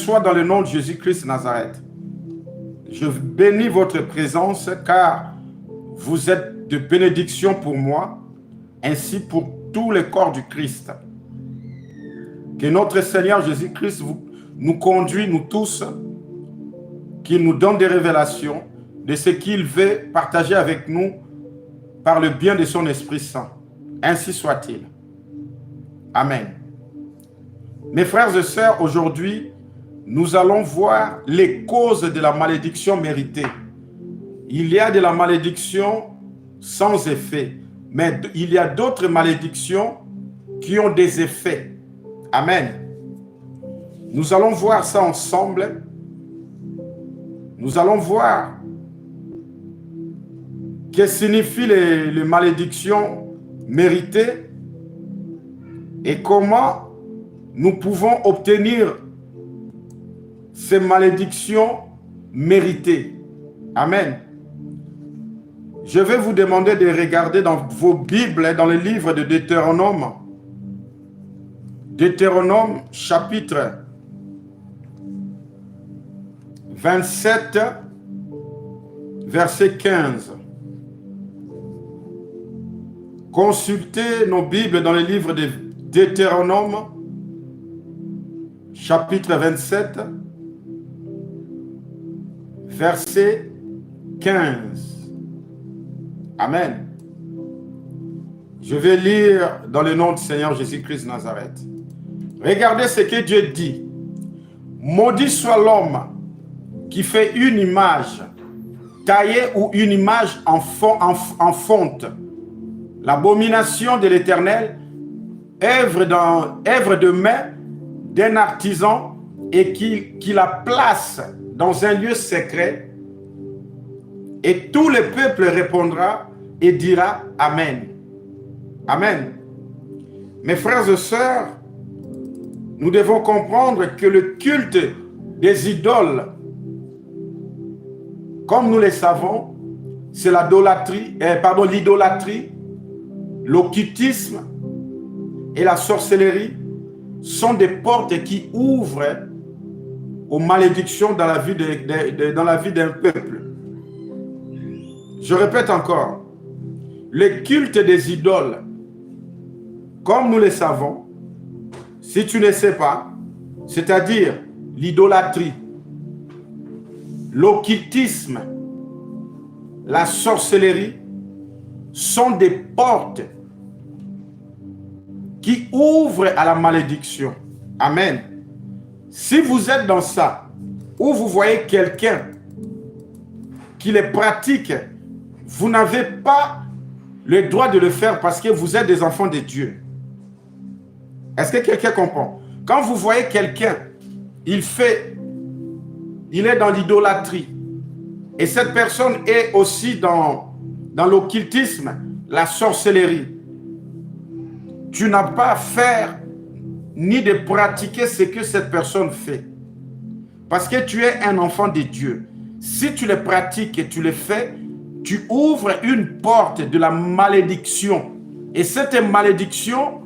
soit dans le nom de Jésus-Christ Nazareth. Je bénis votre présence car vous êtes de bénédiction pour moi, ainsi pour tous les corps du Christ. Que notre Seigneur Jésus-Christ nous conduit, nous tous, qu'il nous donne des révélations de ce qu'il veut partager avec nous par le bien de son Esprit Saint. Ainsi soit-il. Amen. Mes frères et sœurs, aujourd'hui, nous allons voir les causes de la malédiction méritée. Il y a de la malédiction sans effet, mais il y a d'autres malédictions qui ont des effets. Amen. Nous allons voir ça ensemble. Nous allons voir que signifient les malédictions méritées et comment nous pouvons obtenir ces malédictions méritées. Amen. Je vais vous demander de regarder dans vos Bibles, dans le livre de Deutéronome. Deutéronome chapitre 27, verset 15. Consultez nos Bibles dans le livre de Deutéronome, chapitre 27, verset 15. Amen. Je vais lire dans le nom du Seigneur Jésus-Christ Nazareth. Regardez ce que Dieu dit. Maudit soit l'homme qui fait une image taillée ou une image en fonte. L'abomination de l'Éternel, œuvre de main d'un artisan et qui la place dans un lieu secret. Et tout le peuple répondra et dira Amen. Amen. Mes frères et sœurs, nous devons comprendre que le culte des idoles, comme nous le savons, c'est l'idolâtrie, l'occultisme et la sorcellerie sont des portes qui ouvrent aux malédictions dans la vie d'un peuple. Je répète encore, le culte des idoles, comme nous le savons, si tu ne sais pas, c'est-à-dire l'idolâtrie, l'occultisme, la sorcellerie, sont des portes qui ouvrent à la malédiction. Amen. Si vous êtes dans ça, ou vous voyez quelqu'un qui les pratique, vous n'avez pas le droit de le faire parce que vous êtes des enfants de Dieu. Est-ce que quelqu'un comprend? Quand vous voyez quelqu'un, il est dans l'idolâtrie, et cette personne est aussi dans l'occultisme, la sorcellerie, tu n'as pas à faire ni de pratiquer ce que cette personne fait. Parce que tu es un enfant de Dieu. Si tu le pratiques et tu le fais, tu ouvres une porte de la malédiction. Et cette malédiction,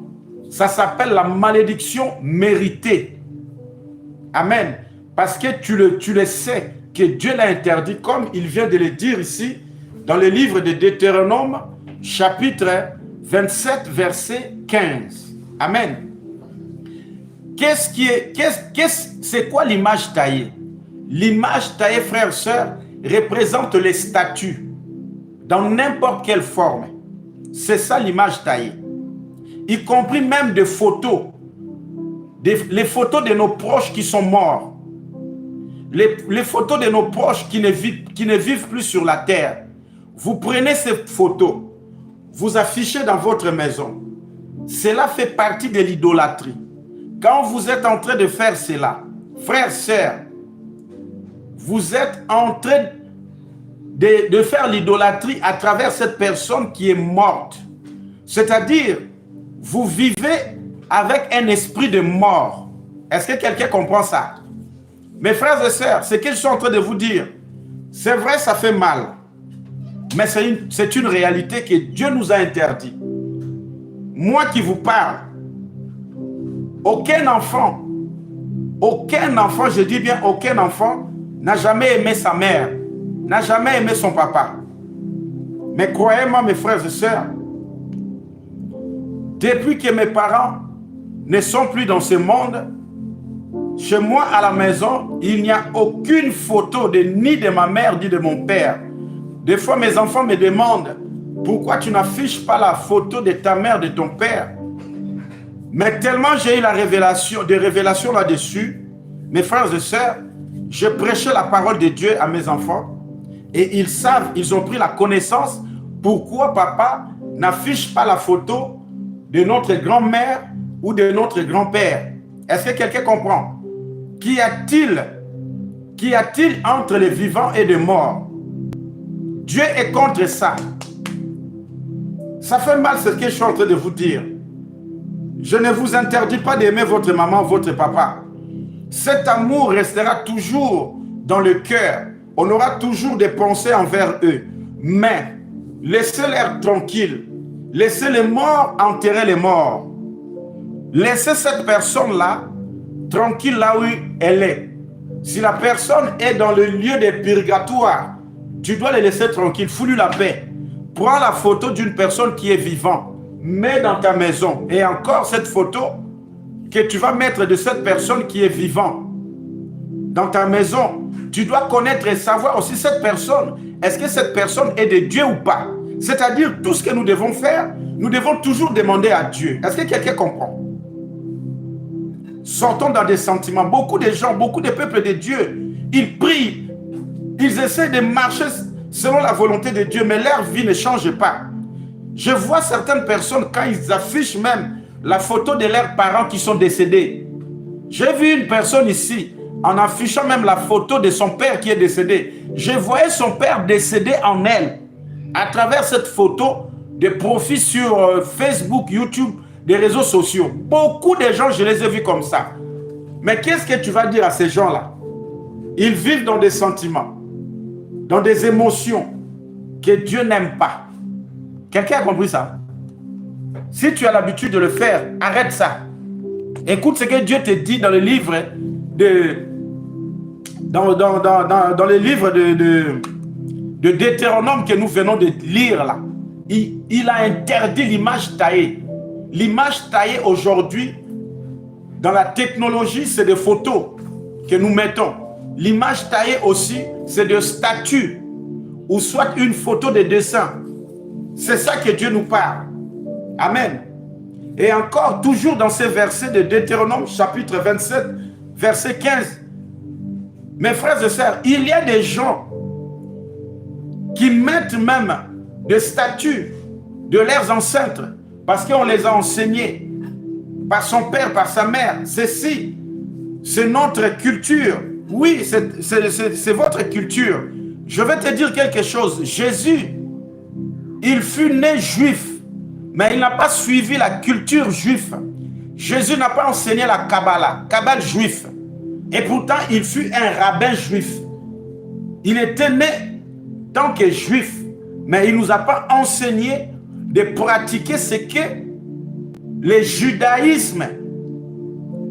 ça s'appelle la malédiction méritée. Amen. Parce que tu le sais que Dieu l'a interdit, comme il vient de le dire ici, dans le livre de Deutéronome, chapitre 27, verset 15. Amen. C'est quoi l'image taillée? L'image taillée, frères et sœurs, représente les statues dans n'importe quelle forme. C'est ça l'image taillée. Y compris même des photos. Les photos de nos proches qui sont morts. Les photos de nos proches qui ne vivent plus sur la terre. Vous prenez ces photos, vous affichez dans votre maison. Cela fait partie de l'idolâtrie. Quand vous êtes en train de faire cela, frères, sœurs, vous êtes en train de faire l'idolâtrie à travers cette personne qui est morte. C'est-à-dire, vous vivez avec un esprit de mort. Est-ce que quelqu'un comprend ça? Mes frères et sœurs, ce que je suis en train de vous dire, c'est vrai, ça fait mal. Mais c'est une réalité que Dieu nous a interdit. Moi qui vous parle, aucun enfant Aucun enfant, je dis bien aucun enfant, n'a jamais aimé sa mère, n'a jamais aimé son papa. Mais croyez-moi, mes frères et sœurs, depuis que mes parents ne sont plus dans ce monde, chez moi à la maison, il n'y a aucune photo ni de ma mère ni de mon père. Des fois, mes enfants me demandent pourquoi tu n'affiches pas la photo de ta mère, de ton père. Mais tellement j'ai eu des révélations là-dessus, mes frères et sœurs, je prêchais la parole de Dieu à mes enfants et ils savent, ils ont pris la connaissance pourquoi papa n'affiche pas la photo de notre grand-mère ou de notre grand-père. Est-ce que quelqu'un comprend? Qu'y a-t-il entre les vivants et les morts? Dieu est contre ça. Ça fait mal ce que je suis en train de vous dire. Je ne vous interdis pas d'aimer votre maman, votre papa. Cet amour restera toujours dans le cœur. On aura toujours des pensées envers eux. Mais laissez-les tranquilles. Laissez les morts enterrer les morts. Laissez cette personne-là tranquille là où elle est. Si la personne est dans le lieu des purgatoires, tu dois les laisser tranquilles. Fous-lui la paix. Prends la photo d'une personne qui est vivante. Mets dans ta maison. Et encore cette photo que tu vas mettre de cette personne qui est vivante dans ta maison. Tu dois connaître et savoir aussi cette personne. Est-ce que cette personne est de Dieu ou pas? C'est-à-dire tout ce que nous devons faire, nous devons toujours demander à Dieu. Est-ce que quelqu'un comprend? Sortons dans des sentiments. Beaucoup de gens, beaucoup de peuples de Dieu, ils prient, ils essaient de marcher selon la volonté de Dieu, mais leur vie ne change pas. Je vois certaines personnes, quand ils affichent même la photo de leurs parents qui sont décédés. J'ai vu une personne ici, en affichant même la photo de son père qui est décédé. Je voyais son père décédé en elle, à travers cette photo de profil sur Facebook, YouTube, des réseaux sociaux. Beaucoup de gens, je les ai vus comme ça. Mais qu'est-ce que tu vas dire à ces gens-là? Ils vivent dans des sentiments, dans des émotions que Dieu n'aime pas. Quelqu'un a compris ça? Si tu as l'habitude de le faire, arrête ça. Écoute ce que Dieu te dit dans le livre dans le livre de Deutéronome que nous venons de lire là. Il a interdit l'image taillée. L'image taillée aujourd'hui, dans la technologie, c'est des photos que nous mettons. L'image taillée aussi, c'est des statues ou soit une photo de dessin. C'est ça que Dieu nous parle. Amen. Et encore, toujours dans ces versets de Deutéronome, chapitre 27, verset 15. Mes frères et sœurs, il y a des gens qui mettent même des statues de leurs ancêtres parce qu'on les a enseignés par son père, par sa mère. Ceci, c'est notre culture. Oui, c'est votre culture. Je vais te dire quelque chose. Jésus, il fut né juif, mais il n'a pas suivi la culture juive. Jésus n'a pas enseigné la Kabbale juif. Et pourtant, il fut un rabbin juif. Il était né tant que juif, mais il ne nous a pas enseigné de pratiquer ce que le judaïsme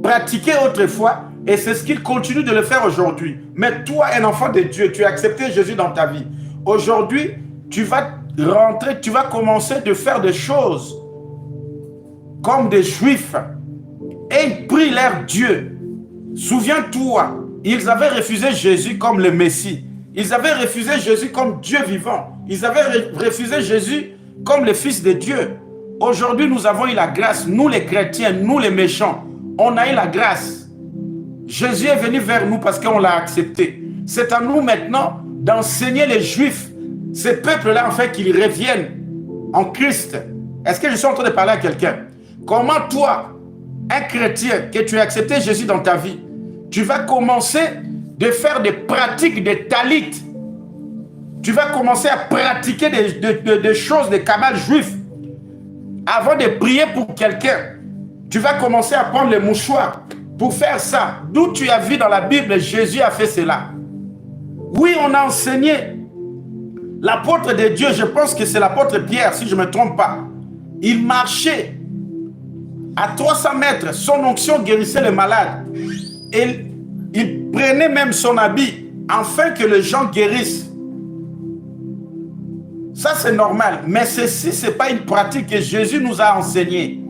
pratiquait autrefois, et c'est ce qu'il continue de le faire aujourd'hui. Mais toi, un enfant de Dieu, tu as accepté Jésus dans ta vie. Aujourd'hui, tu vas rentrer, tu vas commencer de faire des choses comme des juifs et ils prient leur Dieu. Souviens-toi, ils avaient refusé Jésus comme le Messie. Ils avaient refusé Jésus comme Dieu vivant. Ils avaient refusé Jésus comme le Fils de Dieu. Aujourd'hui, nous avons eu la grâce, nous les chrétiens, nous les méchants, on a eu la grâce. Jésus est venu vers nous parce qu'on l'a accepté. C'est à nous maintenant d'enseigner les Juifs, ces peuples-là, en fait, qu'ils reviennent en Christ. Est-ce que je suis en train de parler à quelqu'un? Comment toi, un chrétien, que tu as accepté Jésus dans ta vie, tu vas commencer de faire des pratiques de talit. Tu vas commencer à pratiquer des choses, des kabbales juifs. Avant de prier pour quelqu'un, tu vas commencer à prendre les mouchoirs pour faire ça. D'où tu as vu dans la Bible, Jésus a fait cela. Oui, on a enseigné. L'apôtre de Dieu, je pense que c'est l'apôtre Pierre, si je ne me trompe pas. Il marchait à 300 mètres. Son onction guérissait les malades. Et il prenait même son habit afin que les gens guérissent. Ça, c'est normal. Mais ceci, ce n'est pas une pratique que Jésus nous a enseignée.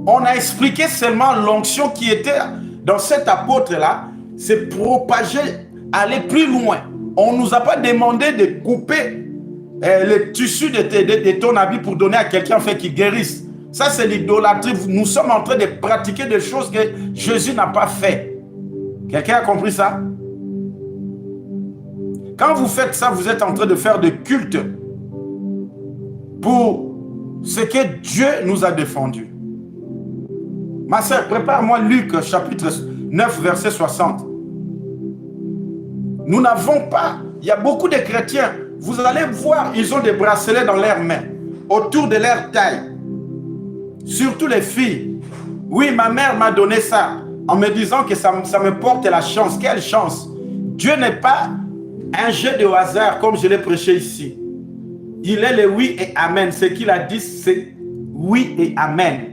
On a expliqué seulement l'onction qui était dans cet apôtre-là, c'est propager, aller plus loin. On ne nous a pas demandé de couper le tissu de ton habit pour donner à quelqu'un afin qu'il guérisse. Ça, c'est l'idolâtrie. Nous sommes en train de pratiquer des choses que Jésus n'a pas fait. Quelqu'un a compris ça? Quand vous faites ça, vous êtes en train de faire de culte pour ce que Dieu nous a défendu. Ma sœur, prépare-moi Luc chapitre 9, verset 60. Nous n'avons pas, il y a beaucoup de chrétiens, vous allez voir, ils ont des bracelets dans leurs mains, autour de leur taille. Surtout les filles. Oui, ma mère m'a donné ça, en me disant que ça me porte la chance. Quelle chance! Dieu n'est pas un jeu de hasard, comme je l'ai prêché ici. Il est le oui et amen. Ce qu'il a dit, c'est oui et amen.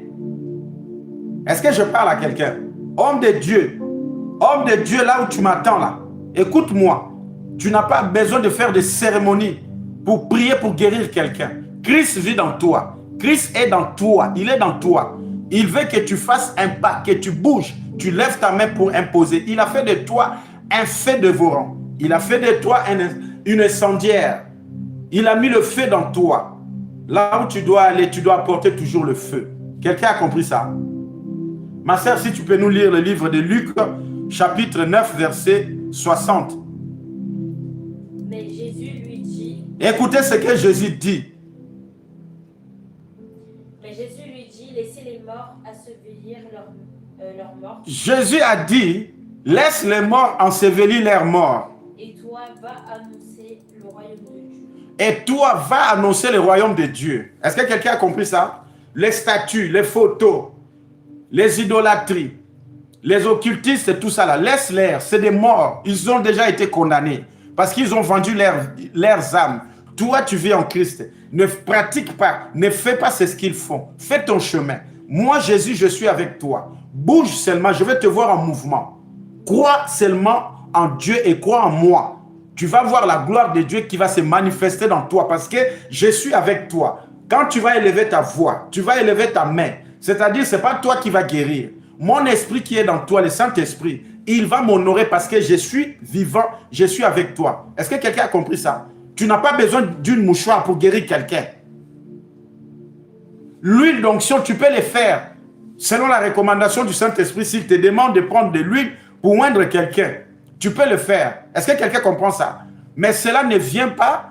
Est-ce que je parle à quelqu'un? Homme de Dieu, là où tu m'attends là, écoute-moi. Tu n'as pas besoin de faire des cérémonies pour prier, pour guérir quelqu'un. Christ vit dans toi. Christ est dans toi. Il est dans toi. Il veut que tu fasses un pas, que tu bouges. Tu lèves ta main pour imposer. Il a fait de toi un feu dévorant. Il a fait de toi une incendiaire. Il a mis le feu dans toi. Là où tu dois aller, tu dois apporter toujours le feu. Quelqu'un a compris ça? Ma sœur, si tu peux nous lire le livre de Luc, chapitre 9, verset 60. Mais Jésus lui dit... Écoutez ce que Jésus dit. Mais Jésus lui dit, laissez les morts assevelir leurs morts. Jésus a dit, laisse les morts ensevelir leurs morts. Et toi, va annoncer le royaume de Dieu. Et toi, va annoncer le royaume de Dieu. Est-ce que quelqu'un a compris ça? Les statues, les photos, les idolâtries, les occultistes, tout ça là, laisse-les, c'est des morts. Ils ont déjà été condamnés parce qu'ils ont vendu leurs âmes. Toi, tu vis en Christ. Ne pratique pas, ne fais pas ce qu'ils font. Fais ton chemin. Moi, Jésus, je suis avec toi. Bouge seulement, je vais te voir en mouvement. Crois seulement en Dieu et crois en moi. Tu vas voir la gloire de Dieu qui va se manifester dans toi parce que je suis avec toi. Quand tu vas élever ta voix, tu vas élever ta main. C'est-à-dire, ce n'est pas toi qui vas guérir. Mon esprit qui est dans toi, le Saint-Esprit, il va m'honorer parce que je suis vivant, je suis avec toi. Est-ce que quelqu'un a compris ça? Tu n'as pas besoin d'une mouchoir pour guérir quelqu'un. L'huile d'onction, tu peux le faire. Selon la recommandation du Saint-Esprit, s'il te demande de prendre de l'huile pour oindre quelqu'un, tu peux le faire. Est-ce que quelqu'un comprend ça? Mais cela ne vient pas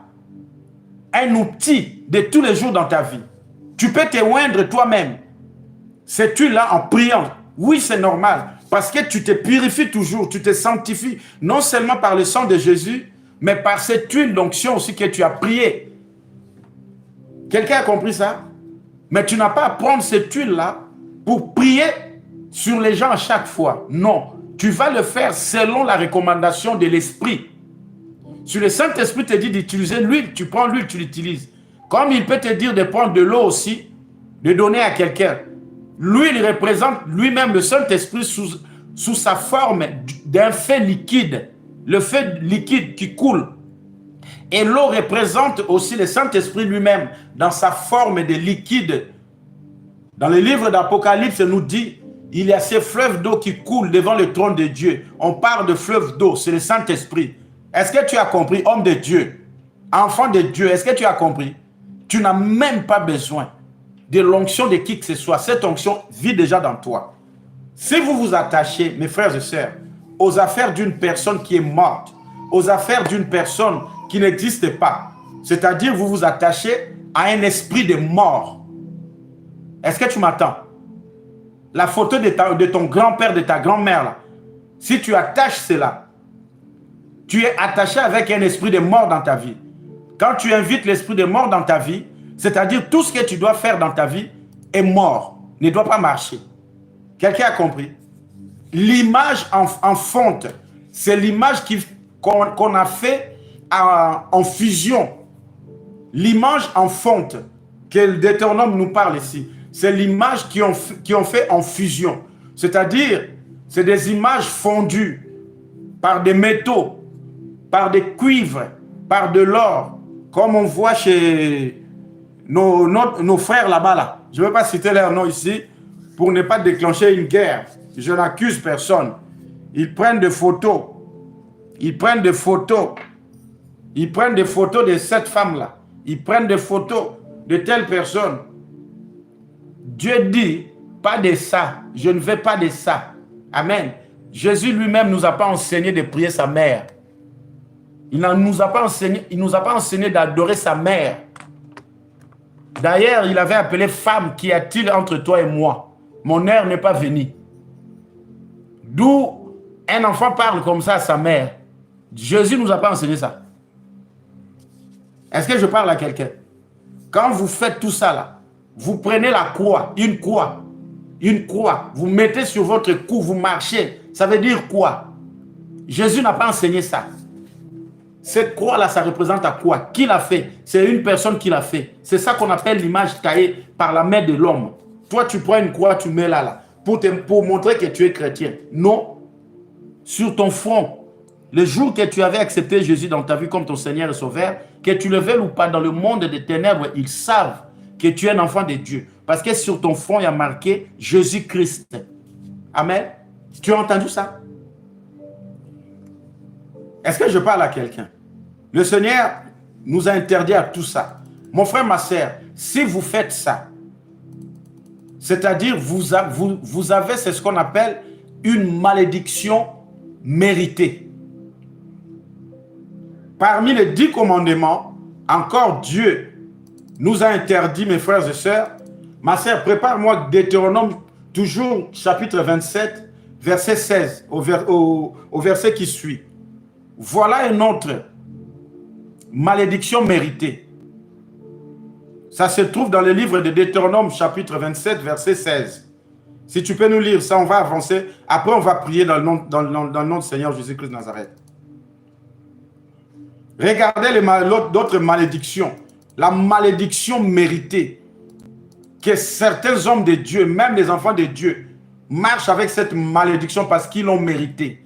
un outil de tous les jours dans ta vie. Tu peux te oindre toi-même. Cette huile-là en priant. Oui, c'est normal. Parce que tu te purifies toujours, tu te sanctifies. Non seulement par le sang de Jésus, mais par cette huile d'onction aussi que tu as prié. Quelqu'un a compris ça? Mais tu n'as pas à prendre cette huile-là pour prier sur les gens à chaque fois. Non. Tu vas le faire selon la recommandation de l'Esprit. Si le Saint-Esprit te dit d'utiliser l'huile, tu prends l'huile, tu l'utilises. Comme il peut te dire de prendre de l'eau aussi, de donner à quelqu'un. L'huile représente lui-même le Saint-Esprit sous sa forme d'un fait liquide. Le fait liquide qui coule. Et l'eau représente aussi le Saint-Esprit lui-même dans sa forme de liquide. Dans le livre d'Apocalypse, il nous dit, il y a ces fleuves d'eau qui coulent devant le trône de Dieu. On parle de fleuves d'eau, c'est le Saint-Esprit. Est-ce que tu as compris, homme de Dieu, enfant de Dieu, est-ce que tu as compris? Tu n'as même pas besoin de l'onction de qui que ce soit. Cette onction vit déjà dans toi. Si vous vous attachez, mes frères et sœurs, aux affaires d'une personne qui est morte, aux affaires d'une personne qui n'existe pas, c'est-à-dire vous vous attachez à un esprit de mort. Est-ce que tu m'attends? La photo de ton grand-père, de ta grand-mère, là, si tu attaches cela, tu es attaché avec un esprit de mort dans ta vie. Quand tu invites l'esprit de mort dans ta vie, c'est-à-dire tout ce que tu dois faire dans ta vie est mort, ne doit pas marcher. Quelqu'un a compris? L'image en fonte, c'est l'image qu'on a fait en fusion. L'image en fonte que le Deutéronome nous parle ici, c'est l'image qui ont fait en fusion. C'est-à-dire, C'est des images fondues par des métaux, par des cuivres, par de l'or, comme on voit chez nos frères là-bas. Là. Je ne vais pas citer leur nom ici pour ne pas déclencher une guerre. Je n'accuse personne. Ils prennent des photos. Ils prennent des photos. Ils prennent des photos de cette femme-là. Ils prennent des photos de telle personne. Dieu dit, pas de ça. Je ne veux pas de ça. Amen. Jésus lui-même ne nous a pas enseigné de prier sa mère. Il ne nous a pas enseigné d'adorer sa mère. D'ailleurs, il avait appelé femme, qu'y a-t-il entre toi et moi? Mon heure n'est pas venue. D'où un enfant parle comme ça à sa mère. Jésus ne nous a pas enseigné ça. Est-ce que je parle à quelqu'un? Quand vous faites tout ça là, vous prenez la croix, une croix, vous mettez sur votre cou, vous marchez. Ça veut dire quoi? Jésus n'a pas enseigné ça. Cette croix-là, ça représente à quoi? Qui l'a fait? C'est une personne qui l'a fait. C'est ça qu'on appelle l'image taillée par la main de l'homme. Toi, tu prends une croix, tu mets là, pour montrer que tu es chrétien. Non. Sur ton front, le jour que tu avais accepté Jésus dans ta vie comme ton Seigneur et Sauveur, que tu le veuilles ou pas, dans le monde des ténèbres, ils savent que tu es un enfant de Dieu. Parce que sur ton front, il y a marqué Jésus-Christ. Amen. Tu as entendu ça? Est-ce que je parle à quelqu'un? Le Seigneur nous a interdit à tout ça. Mon frère, ma sœur, si vous faites ça, c'est-à-dire vous avez c'est ce qu'on appelle une malédiction méritée. Parmi les 10 commandements, encore Dieu nous a interdit, mes frères et sœurs. Ma sœur, prépare-moi Deutéronome, toujours chapitre 27, verset 16, au verset qui suit. Voilà une autre malédiction méritée. Ça se trouve dans le livre de Deutéronome, chapitre 27, verset 16. Si tu peux nous lire ça, on va avancer. Après, on va prier dans le nom du Seigneur Jésus-Christ de Nazareth. Regardez d'autres malédictions. La malédiction méritée. Que certains hommes de Dieu, même les enfants de Dieu, marchent avec cette malédiction parce qu'ils l'ont méritée.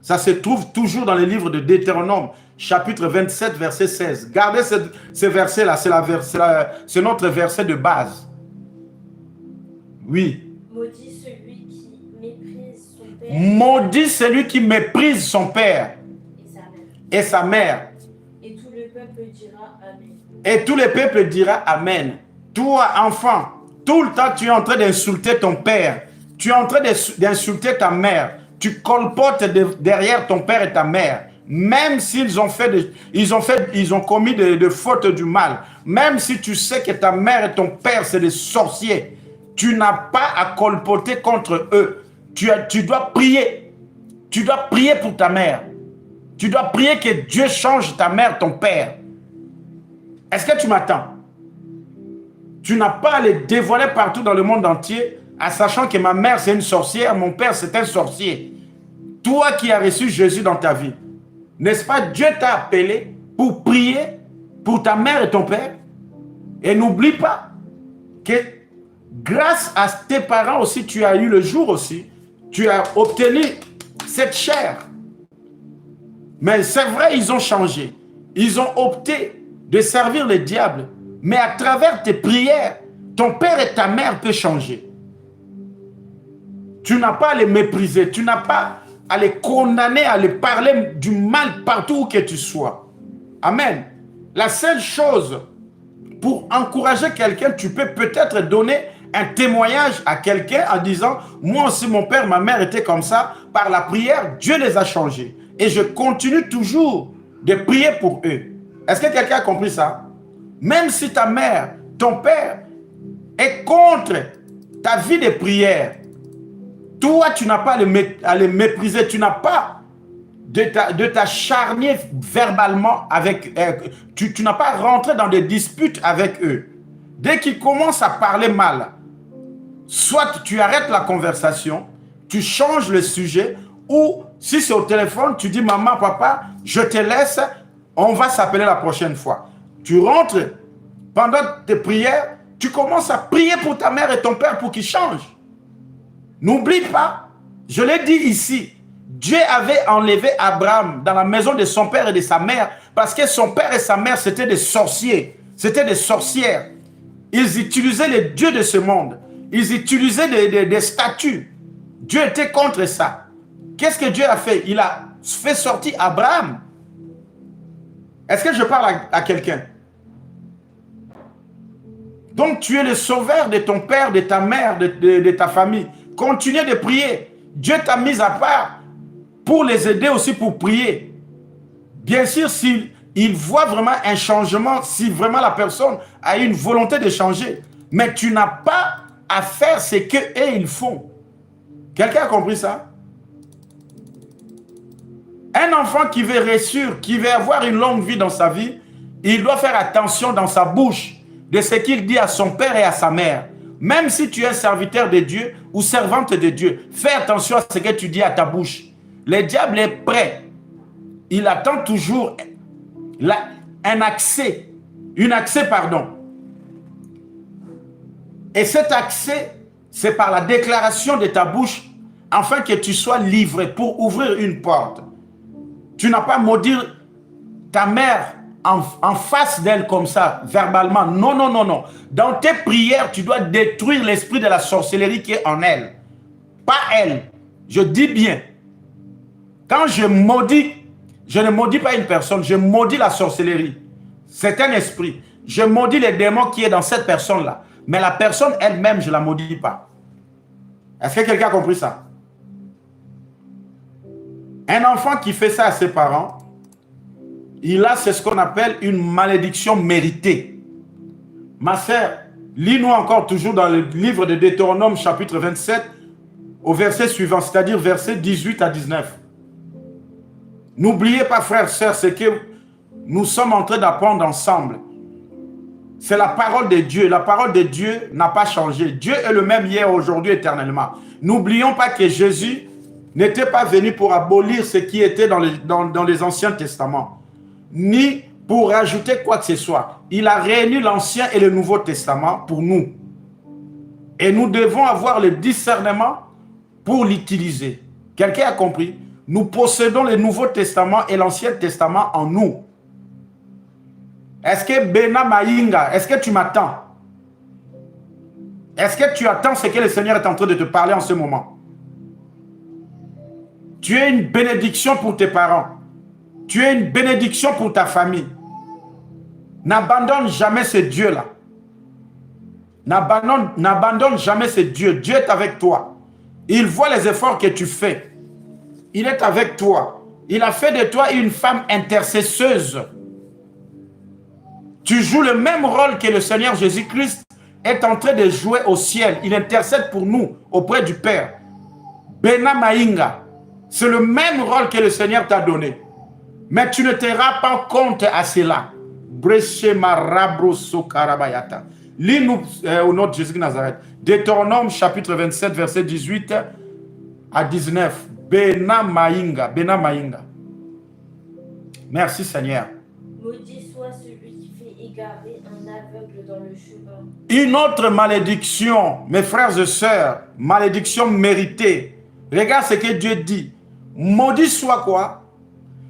Ça se trouve toujours dans le livre de Deutéronome, chapitre 27, verset 16. Gardez ce verset-là, c'est notre verset de base. Oui. Maudit celui qui méprise son père. Maudit celui qui méprise son père et sa mère. Et tout le peuple dira Amen. Et tout le peuple dira Amen. Toi, enfant, tout le temps, tu es en train d'insulter ton père. Tu es en train d'insulter ta mère. Tu colpotes derrière ton père et ta mère. Même s'ils ont commis de fautes du mal. Même si tu sais que ta mère et ton père, c'est des sorciers. Tu n'as pas à colpoter contre eux. Tu dois prier. Tu dois prier pour ta mère. Tu dois prier que Dieu change ta mère, ton père. Est-ce que tu m'attends? Tu n'as pas à les dévoiler partout dans le monde entier en sachant que ma mère c'est une sorcière, mon père c'est un sorcier. Toi qui as reçu Jésus dans ta vie, n'est-ce pas Dieu t'a appelé pour prier pour ta mère et ton père? Et n'oublie pas que grâce à tes parents aussi, tu as eu le jour aussi, tu as obtenu cette chair. Mais c'est vrai, ils ont changé. Ils ont opté de servir le diable. Mais à travers tes prières, ton père et ta mère peuvent changer. Tu n'as pas à les mépriser, tu n'as pas à les condamner, à les parler du mal partout où que tu sois. Amen. La seule chose pour encourager quelqu'un, tu peux peut-être donner un témoignage à quelqu'un en disant « Moi aussi, mon père, ma mère étaient comme ça. Par la prière, Dieu les a changés. Et je continue toujours de prier pour eux. » Est-ce que quelqu'un a compris ça? Même si ta mère, ton père est contre ta vie de prière, toi, tu n'as pas à les mépriser. Tu n'as pas de t'acharner verbalement avec eux. Tu n'as pas à rentrer dans des disputes avec eux. Dès qu'ils commencent à parler mal, soit tu arrêtes la conversation, tu changes le sujet, ou si c'est au téléphone, tu dis « Maman, papa, je te laisse, on va s'appeler la prochaine fois. » Tu rentres, pendant tes prières, tu commences à prier pour ta mère et ton père pour qu'ils changent. N'oublie pas Je l'ai dit ici, Dieu avait enlevé Abraham dans la maison de son père et de sa mère parce que son père et sa mère, c'était des sorciers, c'était des sorcières. Ils utilisaient les dieux de ce monde. Ils utilisaient des statues. Dieu était contre ça. Qu'est-ce que Dieu a fait? Il a fait sortir Abraham. Est-ce que je parle à quelqu'un? Donc tu es le sauveur de ton père, de ta mère, de ta famille. Continuez de prier. Dieu t'a mis à part pour les aider aussi pour prier. Bien sûr, s'il voit vraiment un changement, si vraiment la personne a une volonté de changer, mais tu n'as pas à faire ce qu'eux ils font. Quelqu'un a compris ça? Un enfant qui veut réussir, qui veut avoir une longue vie dans sa vie, il doit faire attention dans sa bouche de ce qu'il dit à son père et à sa mère. Même si tu es serviteur de Dieu ou servante de Dieu, fais attention à ce que tu dis à ta bouche. Le diable est prêt. Il attend toujours un accès. Et cet accès, c'est par la déclaration de ta bouche, afin que tu sois livré pour ouvrir une porte. Tu n'as pas maudit ta mère en face d'elle comme ça, verbalement. Non, non, non, non. Dans tes prières, tu dois détruire l'esprit de la sorcellerie qui est en elle. Pas elle. Je dis bien. Quand je maudis, je ne maudis pas une personne, je maudis la sorcellerie. C'est un esprit. Je maudis les démons qui est dans cette personne-là. Mais la personne elle-même, je ne la maudis pas. Est-ce que quelqu'un a compris ça? Un enfant qui fait ça à ses parents, il a ce qu'on appelle une malédiction méritée. Ma sœur, lis-nous encore toujours dans le livre de Deutéronome chapitre 27 au verset suivant, c'est-à-dire verset 18 à 19. N'oubliez pas, frères et sœurs, ce que nous sommes en train d'apprendre ensemble. C'est la parole de Dieu. La parole de Dieu n'a pas changé. Dieu est le même hier, aujourd'hui, éternellement. N'oublions pas que Jésus n'était pas venu pour abolir ce qui était dans les Anciens Testaments, ni pour rajouter quoi que ce soit. Il a réuni l'Ancien et le Nouveau Testament pour nous. Et nous devons avoir le discernement pour l'utiliser. Quelqu'un a compris? Nous possédons le Nouveau Testament et l'Ancien Testament en nous. Est-ce que Bena Maïnga, est-ce que tu m'attends? Est-ce que tu attends ce que le Seigneur est en train de te parler en ce moment? Tu es une bénédiction pour tes parents. Tu es une bénédiction pour ta famille. N'abandonne jamais ce Dieu-là. N'abandonne jamais ce Dieu. Dieu est avec toi. Il voit les efforts que tu fais. Il est avec toi. Il a fait de toi une femme intercesseuse. Tu joues le même rôle que le Seigneur Jésus-Christ est en train de jouer au ciel. Il intercède pour nous auprès du Père. Bena Maïnga. C'est le même rôle que le Seigneur t'a donné. Mais tu ne te rends pas compte à cela. Lis-nous au nom de Jésus de Nazareth. Deutéronome chapitre 27, verset 18 à 19. Bena Maïnga. Bena Maïnga. Merci Seigneur. Maudit soit celui qui fait égarer un aveugle dans le chemin. Une autre malédiction, mes frères et sœurs, malédiction méritée. Regarde ce que Dieu dit. Maudit soit quoi?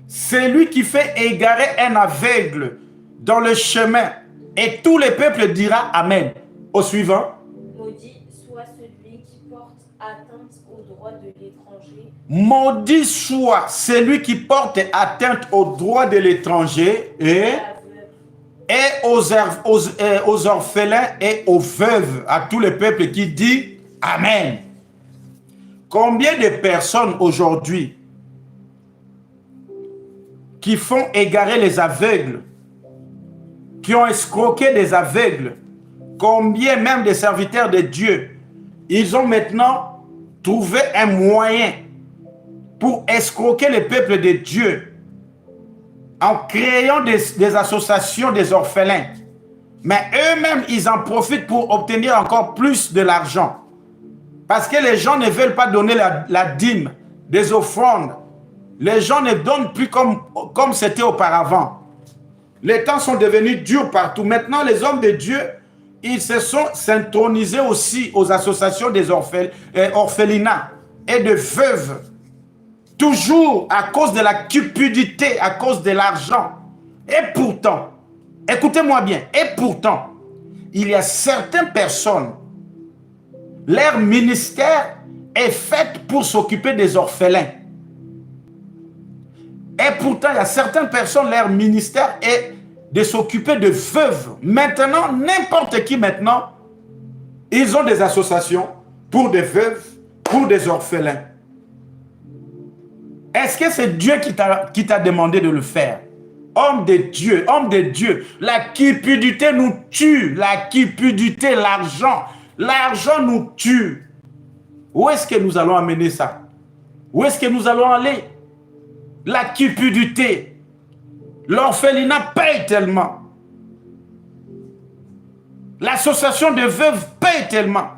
C'est lui qui fait égarer un aveugle dans le chemin. Et tout le peuple dira Amen. Au suivant. Maudit soit celui qui porte atteinte aux droits de l'étranger. Maudit soit celui qui porte atteinte aux droits de l'étranger et aux orphelins et aux veuves, à tout le peuple qui dit Amen. Combien de personnes aujourd'hui qui font égarer les aveugles, qui ont escroqué des aveugles, combien même de serviteurs de Dieu, ils ont maintenant trouvé un moyen pour escroquer le peuple de Dieu en créant des associations des orphelins. Mais eux-mêmes, ils en profitent pour obtenir encore plus de l'argent. Parce que les gens ne veulent pas donner la dîme, des offrandes. Les gens ne donnent plus comme c'était auparavant. Les temps sont devenus durs partout. Maintenant, les hommes de Dieu, ils se sont synchronisés aussi aux associations des orphelinats. et de veuves, toujours à cause de la cupidité, à cause de l'argent. Et pourtant, écoutez-moi bien, et pourtant, il y a certaines personnes, leur ministère est fait pour s'occuper des orphelins. Et pourtant, il y a certaines personnes, leur ministère est de s'occuper de veuves. Maintenant, n'importe qui maintenant, ils ont des associations pour des veuves, pour des orphelins. Est-ce que c'est Dieu qui t'a demandé de le faire? Homme de Dieu, la cupidité nous tue, la cupidité, l'argent nous tue. Où est-ce que nous allons amener ça? Où est-ce que nous allons aller? La cupidité, l'orphelinat paye tellement. L'association de veuves paye tellement.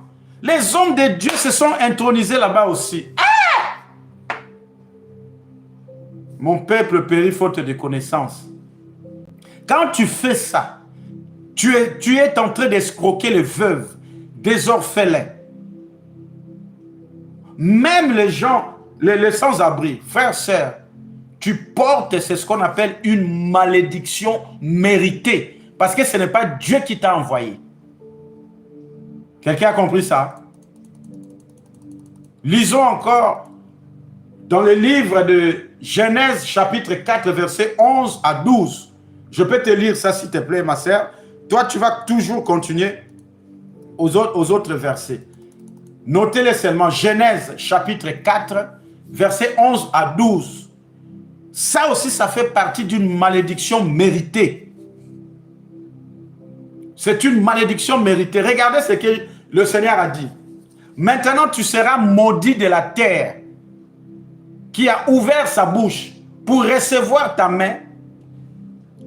Les hommes de Dieu se sont intronisés là-bas aussi. Ah! Mon peuple périt faute de connaissance. Quand tu fais ça, tu es en train d'escroquer les veuves, des orphelins. Même les gens, les sans-abri, frères, sœurs, tu portes, c'est ce qu'on appelle une malédiction méritée. Parce que ce n'est pas Dieu qui t'a envoyé. Quelqu'un a compris ça? Lisons encore dans le livre de Genèse, chapitre 4, versets 11 à 12. Je peux te lire ça, s'il te plaît, ma sœur. Toi, tu vas toujours continuer aux autres versets. Notez-les seulement. Genèse, chapitre 4, versets 11 à 12. Ça aussi, ça fait partie d'une malédiction méritée. C'est une malédiction méritée. Regardez ce que le Seigneur a dit. Maintenant, tu seras maudit de la terre qui a ouvert sa bouche pour recevoir ta main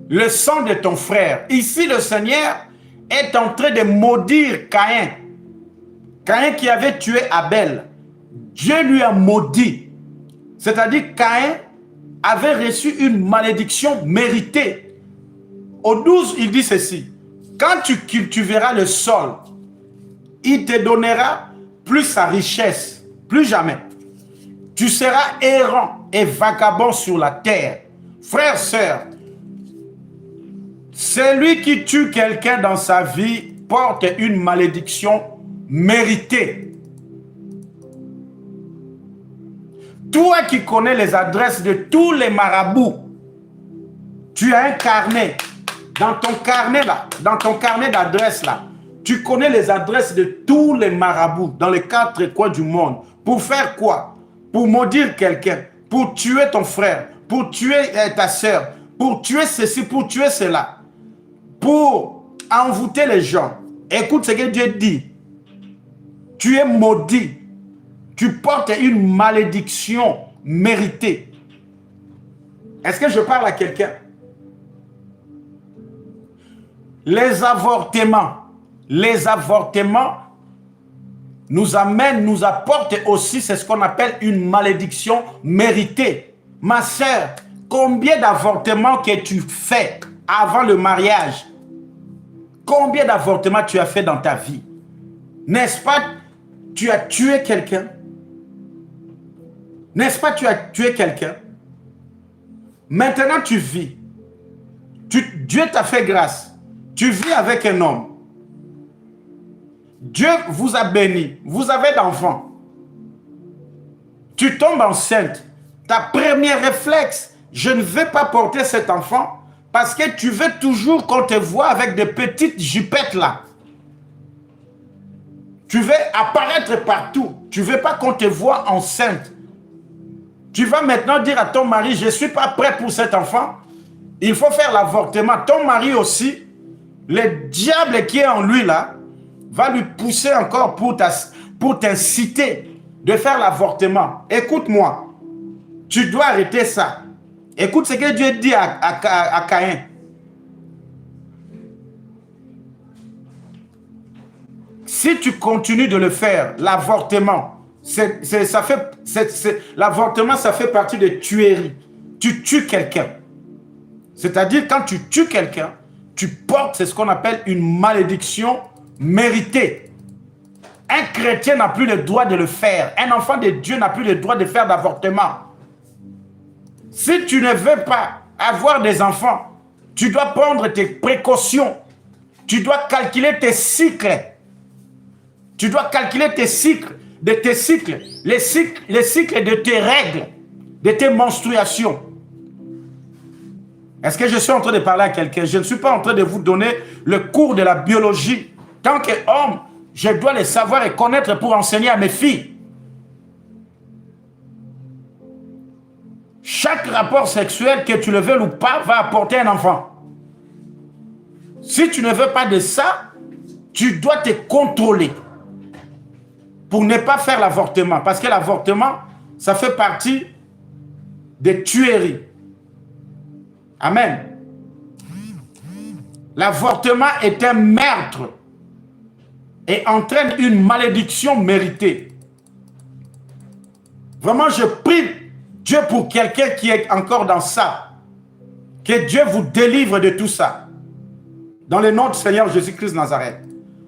le sang de ton frère. Ici, le Seigneur est en train de maudire Caïn. Caïn qui avait tué Abel. Dieu lui a maudit. C'est-à-dire Caïn avait reçu une malédiction méritée. Au 12, il dit ceci. Quand tu cultiveras le sol, il te donnera plus sa richesse, plus jamais. Tu seras errant et vagabond sur la terre. Frères, sœurs, celui qui tue quelqu'un dans sa vie porte une malédiction méritée. Toi qui connais les adresses de tous les marabouts, tu as un carnet. Dans ton carnet là, dans ton carnet d'adresses là, tu connais les adresses de tous les marabouts dans les 4 coins du monde. Pour faire quoi? Pour maudire quelqu'un, pour tuer ton frère, pour tuer ta soeur, pour tuer ceci, pour tuer cela, pour envoûter les gens. Écoute ce que Dieu dit. Tu es maudit. Tu portes une malédiction méritée. Est-ce que je parle à quelqu'un? Les avortements nous amènent, nous apportent aussi, c'est ce qu'on appelle une malédiction méritée. Ma sœur, combien d'avortements que tu fais avant le mariage? Combien d'avortements tu as fait dans ta vie? N'est-ce pas, tu as tué quelqu'un? N'est-ce pas, tu as tué quelqu'un? Maintenant, tu vis. Dieu t'a fait grâce. Tu vis avec un homme. Dieu vous a béni. Vous avez d'enfants. Tu tombes enceinte. Ta première réflexe, je ne vais pas porter cet enfant parce que tu veux toujours qu'on te voit avec des petites jupettes là. Tu veux apparaître partout. Tu ne veux pas qu'on te voit enceinte. Tu vas maintenant dire à ton mari, je ne suis pas prêt pour cet enfant. Il faut faire l'avortement. Ton mari aussi, le diable qui est en lui là, va lui pousser encore pour t'inciter de faire l'avortement. Écoute-moi, tu dois arrêter ça. Écoute ce que Dieu dit à Caïn. Si tu continues de le faire, l'avortement, l'avortement, ça fait partie de tueries. Tu tues quelqu'un. C'est-à-dire, quand tu tues quelqu'un, tu portes, c'est ce qu'on appelle une malédiction méritée. Un chrétien n'a plus le droit de le faire. Un enfant de Dieu n'a plus le droit de faire d'avortement. Si tu ne veux pas avoir des enfants, tu dois prendre tes précautions. Tu dois calculer tes cycles. Tu dois calculer tes cycles, les cycles de tes règles, de tes menstruations. Est-ce que je suis en train de parler à quelqu'un? Je ne suis pas en train de vous donner le cours de la biologie. Tant qu'homme, je dois les savoir et connaître pour enseigner à mes filles. Chaque rapport sexuel, que tu le veuilles ou pas, va apporter un enfant. Si tu ne veux pas de ça, tu dois te contrôler pour ne pas faire l'avortement. Parce que l'avortement, ça fait partie des tueries. Amen. L'avortement est un meurtre et entraîne une malédiction méritée. Vraiment, je prie Dieu pour quelqu'un qui est encore dans ça. Que Dieu vous délivre de tout ça. Dans le nom du Seigneur Jésus-Christ de Nazareth.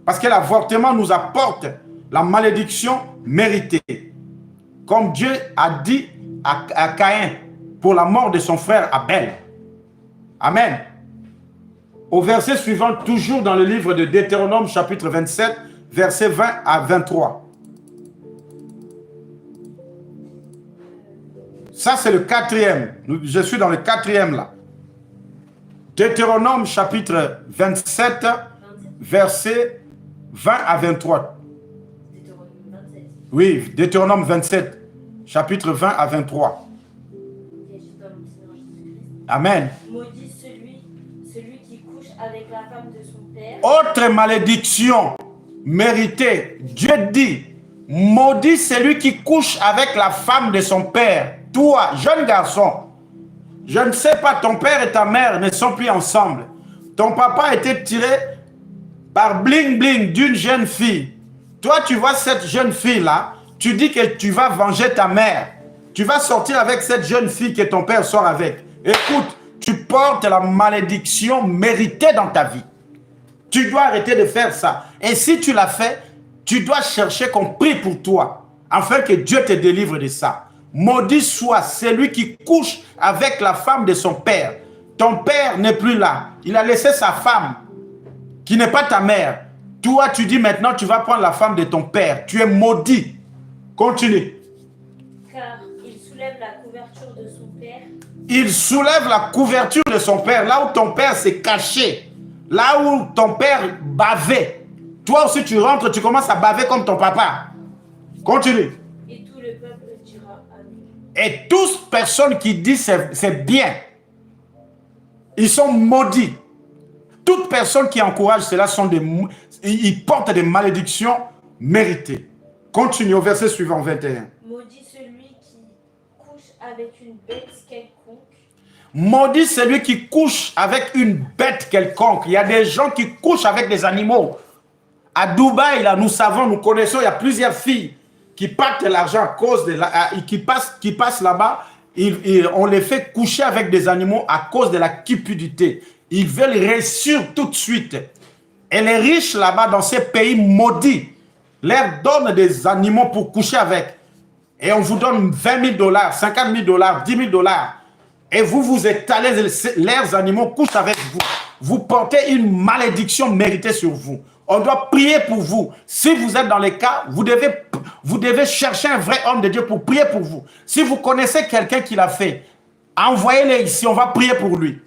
Parce que l'avortement nous apporte la malédiction méritée. Comme Dieu a dit à Caïn pour la mort de son frère Abel. Amen. Au verset suivant, toujours dans le livre de Deutéronome, chapitre 27, versets 20 à 23. Ça, c'est le quatrième. Je suis dans le quatrième là. Deutéronome, chapitre 27, versets 20 à 23. Deutéronome 27. Oui, Deutéronome 27, chapitre 20 à 23. Amen. Maudit celui qui couche avec la femme de son père. Autre malédiction méritée. Dieu dit, maudit celui qui couche avec la femme de son père. Toi, jeune garçon, je ne sais pas, ton père et ta mère ne sont plus ensemble. Ton papa a été tiré par bling bling d'une jeune fille. Toi, tu vois cette jeune fille-là, tu dis que tu vas venger ta mère. Tu vas sortir avec cette jeune fille que ton père sort avec. Écoute, tu portes la malédiction méritée dans ta vie. Tu dois arrêter de faire ça. Et si tu l'as fait, tu dois chercher qu'on prie pour toi, afin que Dieu te délivre de ça. Maudit soit celui qui couche avec la femme de son père. Ton père n'est plus là. Il a laissé sa femme, qui n'est pas ta mère. Toi, tu dis maintenant, tu vas prendre la femme de ton père. Tu es maudit. Continue. Car il soulève la couverture de son père. Il soulève la couverture de son père, là où ton père s'est caché, là où ton père bavait. Toi aussi, tu rentres, tu commences à baver comme ton papa. Continue. Et tout le peuple dira Amen. Et toutes personnes qui disent c'est bien, ils sont maudits. Toutes personnes qui encouragent cela ils portent des malédictions méritées. Continue au verset suivant, 21. Maudit celui qui couche avec une bête quelconque. Maudit celui qui couche avec une bête quelconque. Il y a des gens qui couchent avec des animaux. À Dubaï, là, nous savons, nous connaissons, il y a plusieurs filles qui partent l'argent à cause de qui passent là-bas. On les fait coucher avec des animaux à cause de la cupidité. Ils veulent réussir tout de suite. Et les riches là-bas, dans ces pays maudits, leur donnent des animaux pour coucher avec. Et on vous donne 20 000 $, 50 000 $, 10 000 $. Et vous étalez, leurs animaux couchent avec vous. Vous portez une malédiction méritée sur vous. On doit prier pour vous. Si vous êtes dans les cas, vous devez chercher un vrai homme de Dieu pour prier pour vous. Si vous connaissez quelqu'un qui l'a fait, envoyez-le ici, on va prier pour lui.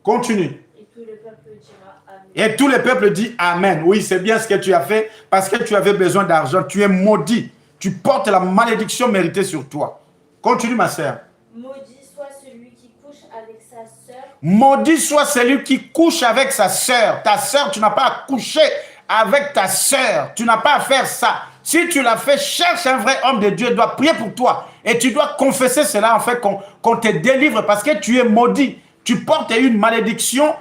Continue. Et tout le peuple dira Amen. Et tout le peuple dit Amen. Oui, c'est bien ce que tu as fait parce que tu avais besoin d'argent. Tu es maudit. Tu portes la malédiction méritée sur toi. Continue, ma sœur. Maudit soit celui qui couche avec sa sœur. Maudit soit celui qui couche avec sa sœur. Ta sœur, tu n'as pas à coucher avec ta sœur. Tu n'as pas à faire ça. Si tu l'as fait, cherche un vrai homme de Dieu. Il doit prier pour toi. Et tu dois confesser cela, en fait, qu'on te délivre parce que tu es maudit. Tu portes une malédiction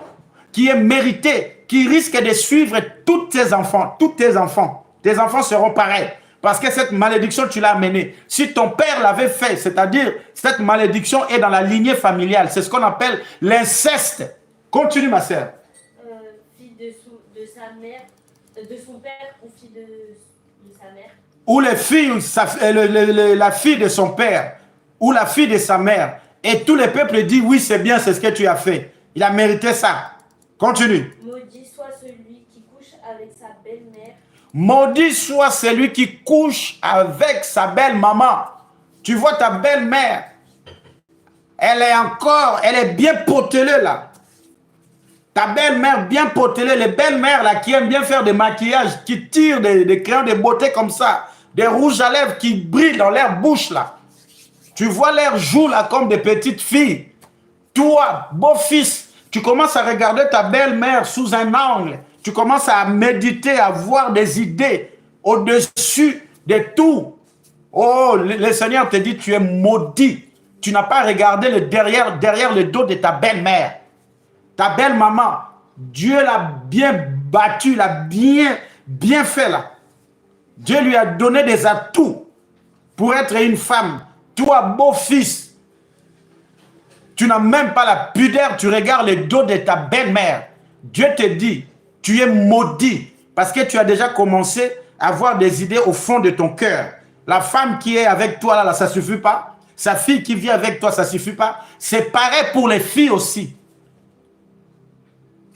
qui est méritée, qui risque de suivre tous tes enfants. Tous tes enfants. Tes enfants seront pareils. Parce que cette malédiction, tu l'as amenée. Si ton père l'avait fait, c'est-à-dire cette malédiction est dans la lignée familiale. C'est ce qu'on appelle l'inceste. Continue, ma sœur. Fille de sa mère, de son père ou fille de sa mère, ou les filles, la fille de son père, ou la fille de sa mère, et tout le peuple dit oui, c'est bien, c'est ce que tu as fait. Il a mérité ça. Continue. maudit soit celui qui couche avec sa belle-mère. Maudit soit celui qui couche avec sa belle-maman. Tu vois ta belle-mère, elle est bien potelée là. Ta belle-mère bien potelée, les belles-mères là qui aiment bien faire des maquillages, qui tirent des crayons de beauté comme ça, des rouges à lèvres qui brillent dans leur bouche là. Tu vois leurs joues là comme des petites filles. Toi, beau-fils, tu commences à regarder ta belle-mère sous un angle. Tu commences à méditer, à voir des idées au-dessus de tout. Oh, le Seigneur te dit, tu es maudit. Tu n'as pas regardé derrière le dos de ta belle-mère. Ta belle-maman, Dieu l'a bien battue, l'a bien fait là. Dieu lui a donné des atouts pour être une femme. Toi, beau-fils, tu n'as même pas la pudeur, tu regardes le dos de ta belle-mère. Dieu te dit, tu es maudit parce que tu as déjà commencé à avoir des idées au fond de ton cœur. La femme qui est avec toi, là, ça ne suffit pas. Sa fille qui vit avec toi, ça ne suffit pas. C'est pareil pour les filles aussi.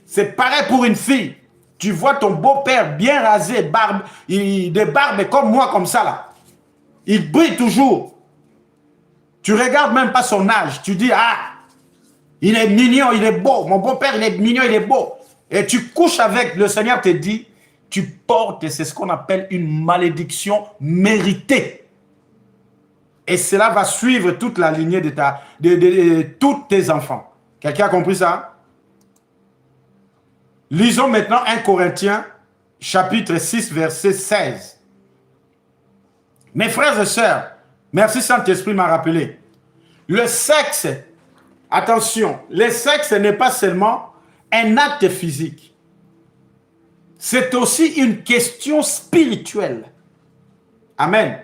C'est pareil pour une fille. Tu vois ton beau-père bien rasé, des barbes comme moi, comme ça, là. Il brille toujours. Tu regardes même pas son âge. Tu dis, ah, il est mignon, il est beau. Mon beau-père, il est mignon, il est beau. Et tu couches avec, le Seigneur te dit, tu portes, c'est ce qu'on appelle une malédiction méritée. Et cela va suivre toute la lignée de tous tes enfants. Quelqu'un a compris ça? Lisons maintenant 1 Corinthiens, chapitre 6, verset 16. Mes frères et sœurs, merci Saint-Esprit m'a rappelé. Le sexe, attention, le sexe n'est pas seulement un acte physique. C'est aussi une question spirituelle. Amen.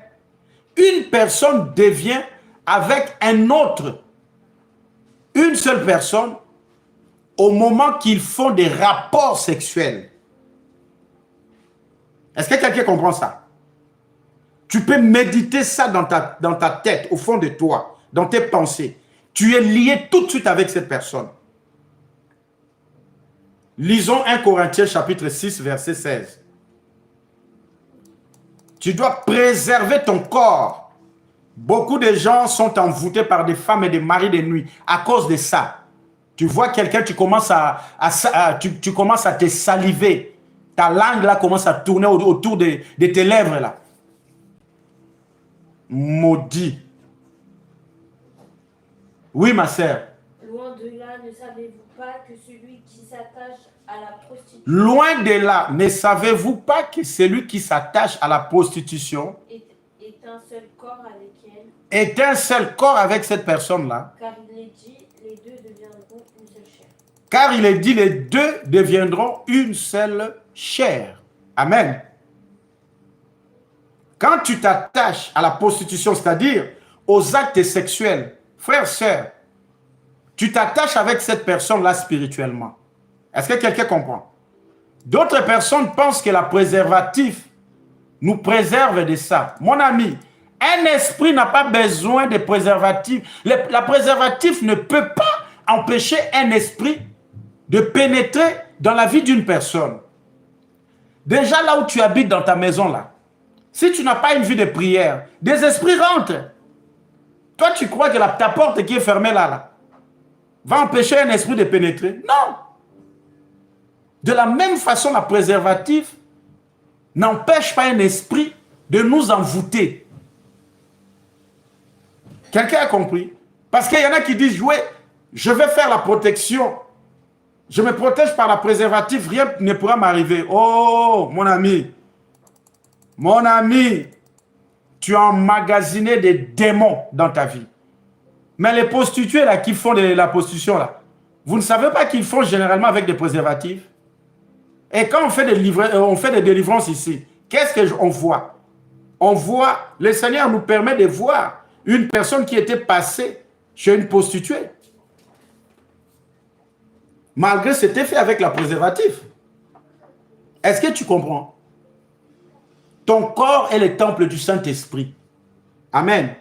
Une personne devient avec un autre, une seule personne, au moment qu'ils font des rapports sexuels. Est-ce que quelqu'un comprend ça? Tu peux méditer ça dans ta tête, au fond de toi, dans tes pensées. Tu es lié tout de suite avec cette personne. Lisons 1 Corinthiens chapitre 6, verset 16. Tu dois préserver ton corps. Beaucoup de gens sont envoûtés par des femmes et des maris de nuit à cause de ça. Tu vois quelqu'un, tu commences tu commences à te saliver. Ta langue là commence à tourner autour de tes lèvres là. Maudit. Oui, ma sœur. Loin de là, ne savez-vous pas que celui qui s'attache à la prostitution... Loin de là, ne savez-vous pas que celui qui s'attache à la prostitution est un seul corps avec elle? Est un seul corps avec cette personne-là. Car il est dit, les deux deviendront une seule chair. Car il est dit, les deux deviendront une seule chair. Amen. Quand tu t'attaches à la prostitution, c'est-à-dire aux actes sexuels, frère, sœur, tu t'attaches avec cette personne-là spirituellement. Est-ce que quelqu'un comprend? D'autres personnes pensent que la préservatif nous préserve de ça. Mon ami, un esprit n'a pas besoin de préservatif. La préservatif ne peut pas empêcher un esprit de pénétrer dans la vie d'une personne. Déjà là où tu habites dans ta maison là, si tu n'as pas une vie de prière, des esprits rentrent. Toi, tu crois que ta porte qui est fermée là, va empêcher un esprit de pénétrer? Non. De la même façon, la préservative n'empêche pas un esprit de nous envoûter. Quelqu'un a compris? Parce qu'il y en a qui disent, ouais, je vais faire la protection. Je me protège par la préservative, rien ne pourra m'arriver. Oh, mon ami, tu as emmagasiné des démons dans ta vie. Mais les prostituées là, qui font de la prostitution, là, vous ne savez pas qu'ils font généralement avec des préservatifs? Et quand on fait des délivrances ici, qu'est-ce qu'on voit? On voit, le Seigneur nous permet de voir une personne qui était passée chez une prostituée. Malgré cet effet avec la préservatif. Est-ce que tu comprends? Ton corps est le temple du Saint-Esprit. Amen.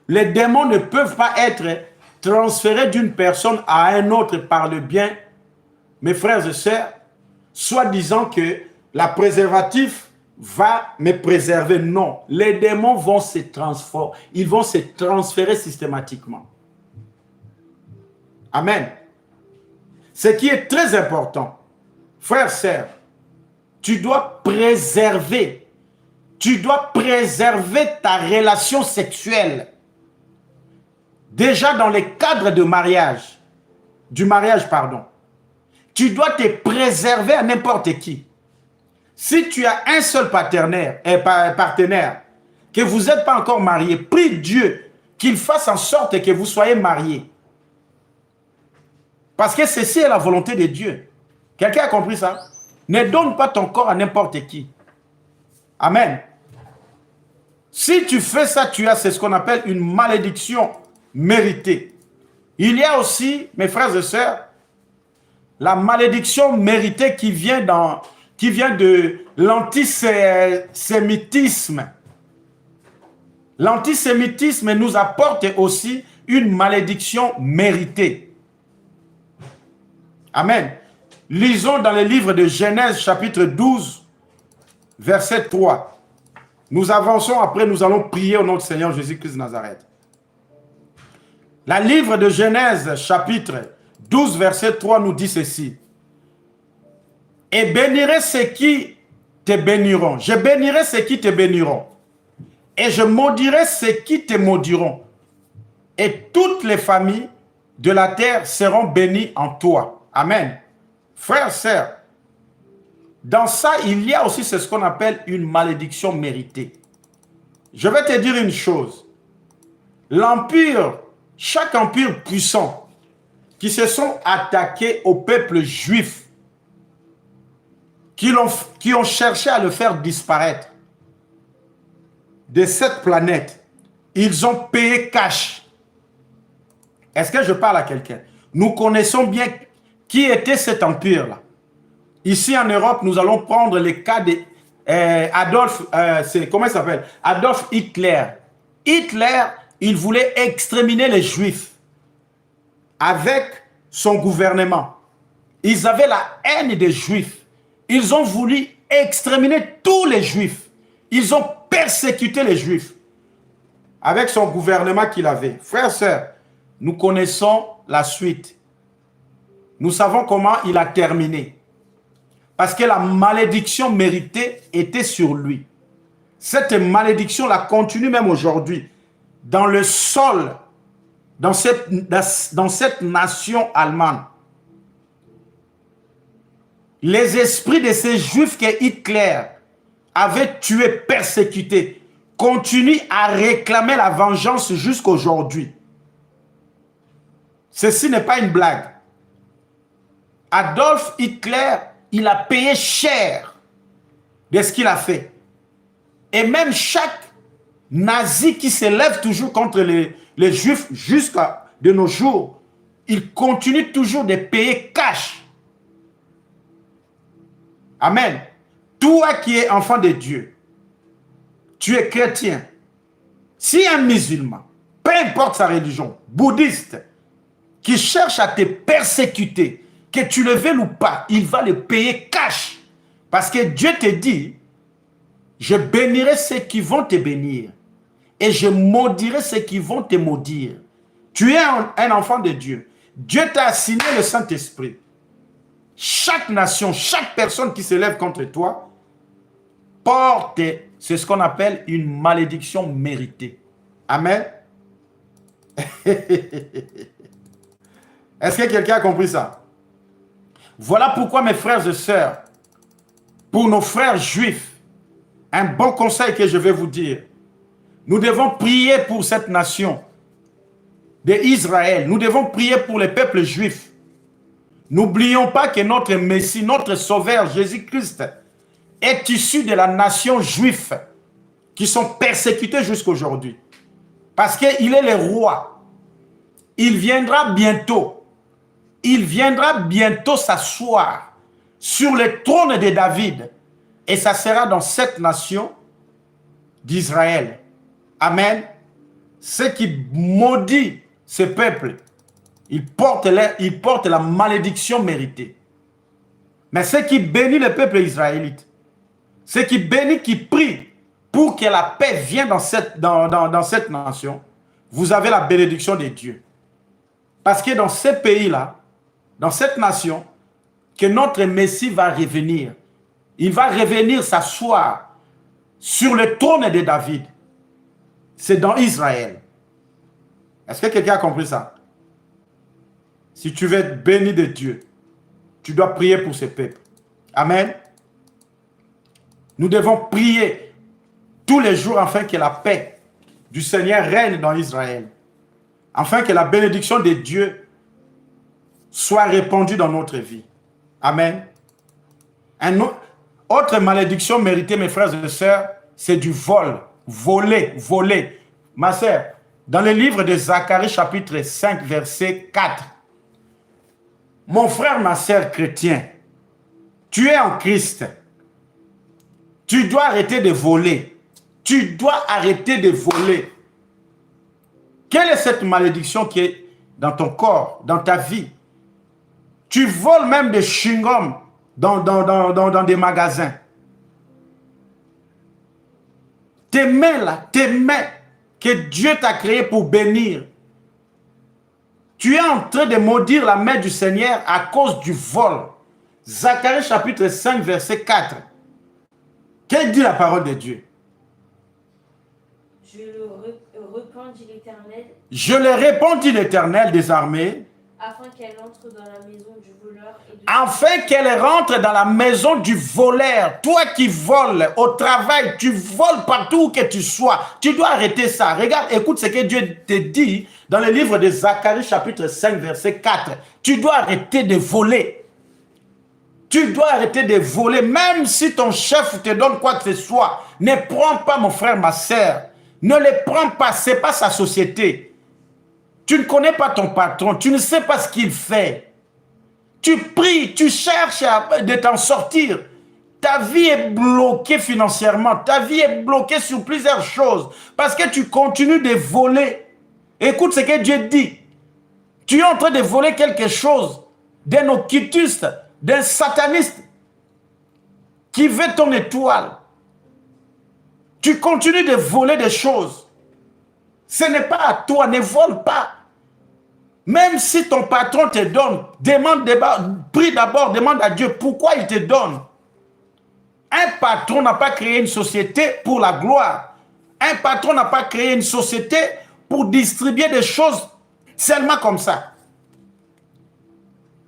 Les démons ne peuvent pas être transférés d'une personne à un autre par le bien, mes frères et sœurs, soit disant que la préservatif va me préserver. Non, les démons vont se transformer, ils vont se transférer systématiquement. Amen. Ce qui est très important, frères et sœurs, tu dois préserver ta relation sexuelle. Déjà dans les cadres de mariage, tu dois te préserver à n'importe qui. Si tu as un seul partenaire, que vous n'êtes pas encore marié, prie Dieu qu'il fasse en sorte que vous soyez mariés. Parce que ceci est la volonté de Dieu. Quelqu'un a compris ça? Ne donne pas ton corps à n'importe qui. Amen. Si tu fais ça, tu as ce qu'on appelle une malédiction méritée. Il y a aussi, mes frères et sœurs, la malédiction méritée qui vient de l'antisémitisme. L'antisémitisme nous apporte aussi une malédiction méritée. Amen. Lisons dans le livre de Genèse, chapitre 12, verset 3. Nous avançons, après nous allons prier au nom du Seigneur Jésus-Christ de Nazareth. La livre de Genèse, chapitre 12, verset 3 nous dit ceci. Et bénirai ceux qui te béniront. Je bénirai ceux qui te béniront. Et je maudirai ceux qui te maudiront. Et toutes les familles de la terre seront bénies en toi. Amen. Frères, sœurs, dans ça, il y a aussi ce qu'on appelle une malédiction méritée. Je vais te dire une chose. Chaque empire puissant qui se sont attaqués au peuple juif, qui ont cherché à le faire disparaître de cette planète, ils ont payé cash. Est-ce que je parle à quelqu'un? Nous connaissons bien qui était cet empire-là. Ici en Europe, nous allons prendre le cas d'Adolf, comment il s'appelle? Adolf Hitler. Hitler, il voulait exterminer les Juifs avec son gouvernement. Ils avaient la haine des Juifs. Ils ont voulu exterminer tous les Juifs. Ils ont persécuté les Juifs avec son gouvernement qu'il avait. Frères et sœurs, nous connaissons la suite. Nous savons comment il a terminé. Parce que la malédiction méritée était sur lui. Cette malédiction-là continue même aujourd'hui. Dans le sol, dans cette nation allemande. Les esprits de ces Juifs que Hitler avait tués, persécutés, continuent à réclamer la vengeance jusqu'à aujourd'hui. Ceci n'est pas une blague. Adolf Hitler, il a payé cher de ce qu'il a fait. Et même chaque nazi qui s'élève toujours contre les Juifs jusqu'à de nos jours, il continue toujours de payer cash. Amen. Toi qui es enfant de Dieu, tu es chrétien. Si un musulman, peu importe sa religion, bouddhiste, qui cherche à te persécuter, que tu le veuilles ou pas, il va le payer cash. Parce que Dieu te dit, je bénirai ceux qui vont te bénir et je maudirai ceux qui vont te maudire. Tu es un enfant de Dieu. Dieu t'a assigné le Saint-Esprit. Chaque nation, chaque personne qui s'élève contre toi porte, c'est ce qu'on appelle une malédiction méritée. Amen. Est-ce que quelqu'un a compris ça? Voilà pourquoi, mes frères et sœurs, pour nos frères juifs, un bon conseil que je vais vous dire, nous devons prier pour cette nation d'Israël. Nous devons prier pour les peuples juifs. N'oublions pas que notre Messie, notre Sauveur Jésus-Christ est issu de la nation juive qui sont persécutés jusqu'à aujourd'hui. Parce qu'il est le roi. Il viendra bientôt. Il viendra bientôt s'asseoir sur le trône de David. Et ça sera dans cette nation d'Israël. Amen. Ce qui maudit ce peuple, il porte la malédiction méritée. Mais ce qui bénit le peuple israélite, ce qui bénit, qui prie pour que la paix vienne dans cette nation, vous avez la bénédiction de Dieu. Parce que dans ce pays-là, dans cette nation, que notre Messie va revenir. Il va revenir s'asseoir sur le trône de David. C'est dans Israël. Est-ce que quelqu'un a compris ça? Si tu veux être béni de Dieu, tu dois prier pour ce peuple. Amen. Nous devons prier tous les jours afin que la paix du Seigneur règne dans Israël. Afin que la bénédiction de Dieu soit répandue dans notre vie. Amen. Autre malédiction méritée, mes frères et sœurs, c'est du vol. Voler. Ma sœur, dans le livre de Zacharie, chapitre 5, verset 4, mon frère, ma sœur chrétien, tu es en Christ. Tu dois arrêter de voler. Tu dois arrêter de voler. Quelle est cette malédiction qui est dans ton corps, dans ta vie? Tu voles même des chewing-gums dans des magasins. Tes mains là, tes mains que Dieu t'a créées pour bénir. Tu es en train de maudire la main du Seigneur à cause du vol. Zacharie chapitre 5 verset 4. Qu'est-ce que dit la parole de Dieu? Je le répands, dit l'Éternel. Je le répands, dit l'Éternel des armées. Afin qu'elle entre dans la maison du voleur. Afin qu'elle rentre dans la maison du voleur. Toi qui voles au travail, tu voles partout où que tu sois. Tu dois arrêter ça. Regarde, écoute ce que Dieu te dit dans le livre de Zacharie chapitre 5 verset 4. Tu dois arrêter de voler. Tu dois arrêter de voler. Même si ton chef te donne quoi que ce soit, ne prends pas mon frère, ma soeur. Ne le prends pas, ce n'est pas sa société. Tu ne connais pas ton patron, tu ne sais pas ce qu'il fait. Tu pries, tu cherches de t'en sortir. Ta vie est bloquée financièrement, ta vie est bloquée sur plusieurs choses parce que tu continues de voler. Écoute ce que Dieu dit. Tu es en train de voler quelque chose d'un occultiste, d'un sataniste qui veut ton étoile. Tu continues de voler des choses. Ce n'est pas à toi, ne vole pas. Même si ton patron te donne, prie d'abord, demande à Dieu pourquoi il te donne. Un patron n'a pas créé une société pour la gloire. Un patron n'a pas créé une société pour distribuer des choses seulement comme ça.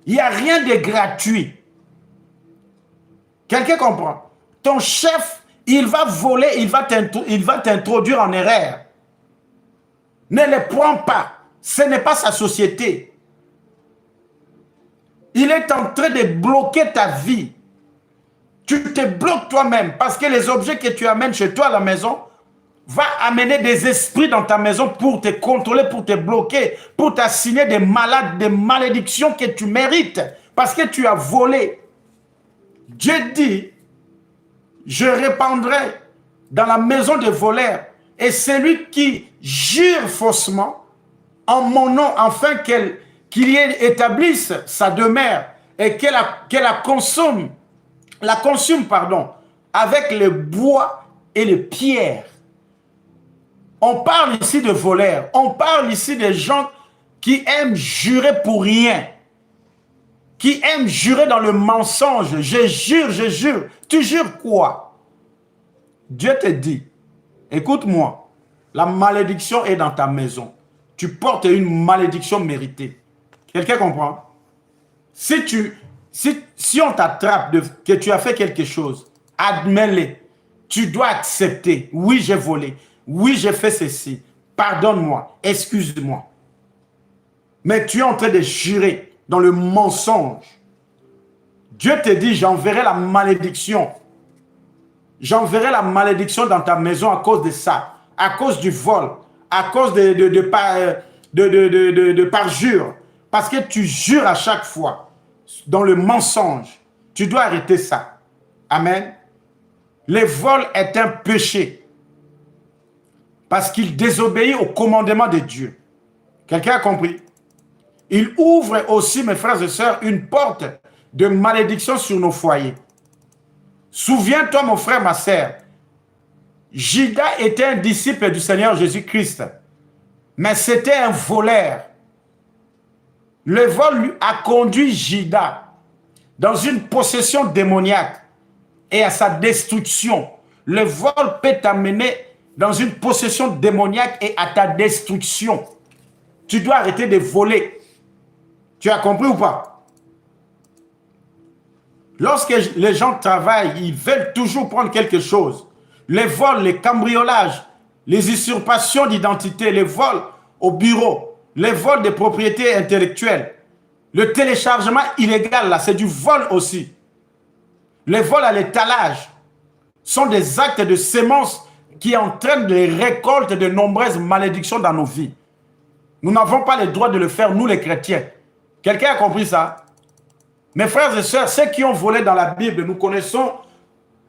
Il n'y a rien de gratuit. Quelqu'un comprend? Ton chef, il va voler, il va t'introduire en erreur. Ne le prends pas. Ce n'est pas sa société. Il est en train de bloquer ta vie. Tu te bloques toi-même parce que les objets que tu amènes chez toi à la maison vont amener des esprits dans ta maison pour te contrôler, pour te bloquer, pour t'assigner des malades, des malédictions que tu mérites parce que tu as volé. Dieu dit, je répandrai dans la maison des voleurs et celui qui jure faussement en mon nom, afin qu'il y établisse sa demeure et qu'elle la consume, avec le bois et les pierres. On parle ici de voleurs, on parle ici de gens qui aiment jurer pour rien, qui aiment jurer dans le mensonge. Je jure. Tu jures quoi? Dieu te dit, écoute-moi, la malédiction est dans ta maison. Tu portes une malédiction méritée. Quelqu'un comprend? Si on t'attrape que tu as fait quelque chose, admets-le. Tu dois accepter. Oui, j'ai volé. Oui, j'ai fait ceci. Pardonne-moi. Excuse-moi. Mais tu es en train de jurer dans le mensonge. Dieu te dit, j'enverrai la malédiction. J'enverrai la malédiction dans ta maison à cause de ça. À cause du vol. À cause de parjure. Parce que tu jures à chaque fois dans le mensonge. Tu dois arrêter ça. Amen. le vol est un péché parce qu'il désobéit au commandement de Dieu. Quelqu'un a compris? Il ouvre aussi, mes frères et sœurs, une porte de malédiction sur nos foyers. Souviens-toi, mon frère, ma sœur, Judas était un disciple du Seigneur Jésus-Christ, mais c'était un voleur. Le vol lui a conduit Judas dans une possession démoniaque et à sa destruction. Le vol peut t'amener dans une possession démoniaque et à ta destruction. Tu dois arrêter de voler. Tu as compris ou pas? Lorsque les gens travaillent, ils veulent toujours prendre quelque chose. Les vols, les cambriolages, les usurpations d'identité, les vols au bureau, les vols des propriétés intellectuelles, le téléchargement illégal, là, c'est du vol aussi. Les vols à l'étalage sont des actes de sémence qui entraînent les récoltes de nombreuses malédictions dans nos vies. Nous n'avons pas le droit de le faire, nous les chrétiens. Quelqu'un a compris ça? Mes frères et sœurs, ceux qui ont volé dans la Bible, nous connaissons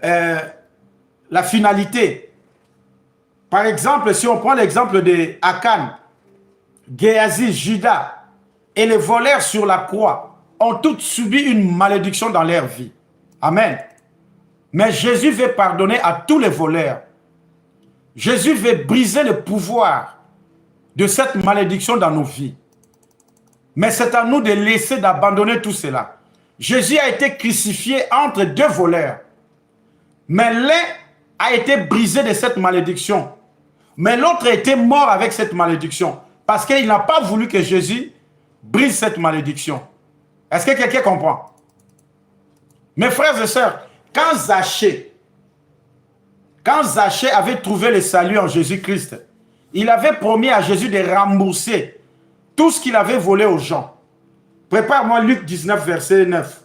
la finalité. Par exemple, si on prend l'exemple de Akan, Géasi, Judas et les voleurs sur la croix ont tous subi une malédiction dans leur vie. Amen. Mais Jésus veut pardonner à tous les voleurs. Jésus veut briser le pouvoir de cette malédiction dans nos vies. Mais c'est à nous de laisser, d'abandonner tout cela. Jésus a été crucifié entre deux voleurs. Mais l'un a été brisé de cette malédiction. Mais l'autre a été mort avec cette malédiction. Parce qu'il n'a pas voulu que Jésus brise cette malédiction. Est-ce que quelqu'un comprend? Mes frères et sœurs, quand Zachée avait trouvé le salut en Jésus-Christ, il avait promis à Jésus de rembourser tout ce qu'il avait volé aux gens. Prépare-moi Luc 19, verset 9.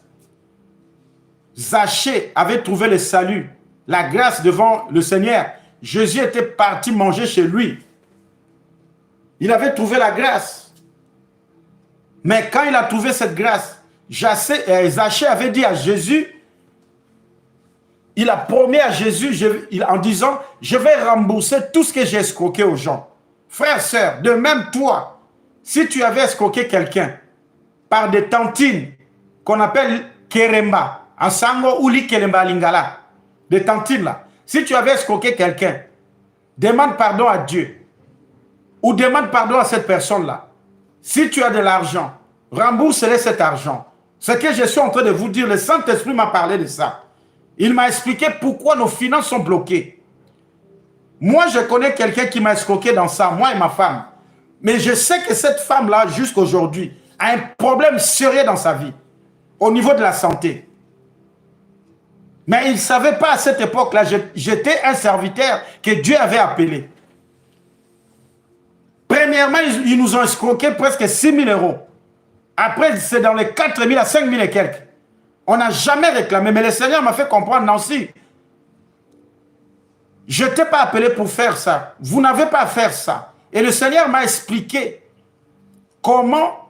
Zachée avait trouvé le salut, la grâce devant le Seigneur. Jésus était parti manger chez lui. Il avait trouvé la grâce. Mais quand il a trouvé cette grâce, Zachée avait dit à Jésus, il a promis à Jésus en disant, je vais rembourser tout ce que j'ai escroqué aux gens. Frère, sœur, de même toi, si tu avais escroqué quelqu'un par des tantines qu'on appelle keremba, en sango ou li keremba lingala, des tantines là, si tu avais escroqué quelqu'un, demande pardon à Dieu ou demande pardon à cette personne-là. Si tu as de l'argent, rembourse-les cet argent. Ce que je suis en train de vous dire, le Saint-Esprit m'a parlé de ça. Il m'a expliqué pourquoi nos finances sont bloquées. Moi, je connais quelqu'un qui m'a escroqué dans ça, moi et ma femme. Mais je sais que cette femme-là, jusqu'à aujourd'hui, a un problème sérieux dans sa vie, au niveau de la santé. Mais il ne savait pas à cette époque-là, j'étais un serviteur que Dieu avait appelé. Premièrement, ils nous ont escroqué presque 6 000 €. Après, c'est dans les 4 000 à 5 000 et quelques. On n'a jamais réclamé, mais le Seigneur m'a fait comprendre, Nancy, je ne t'ai pas appelé pour faire ça. Vous n'avez pas à faire ça. Et le Seigneur m'a expliqué comment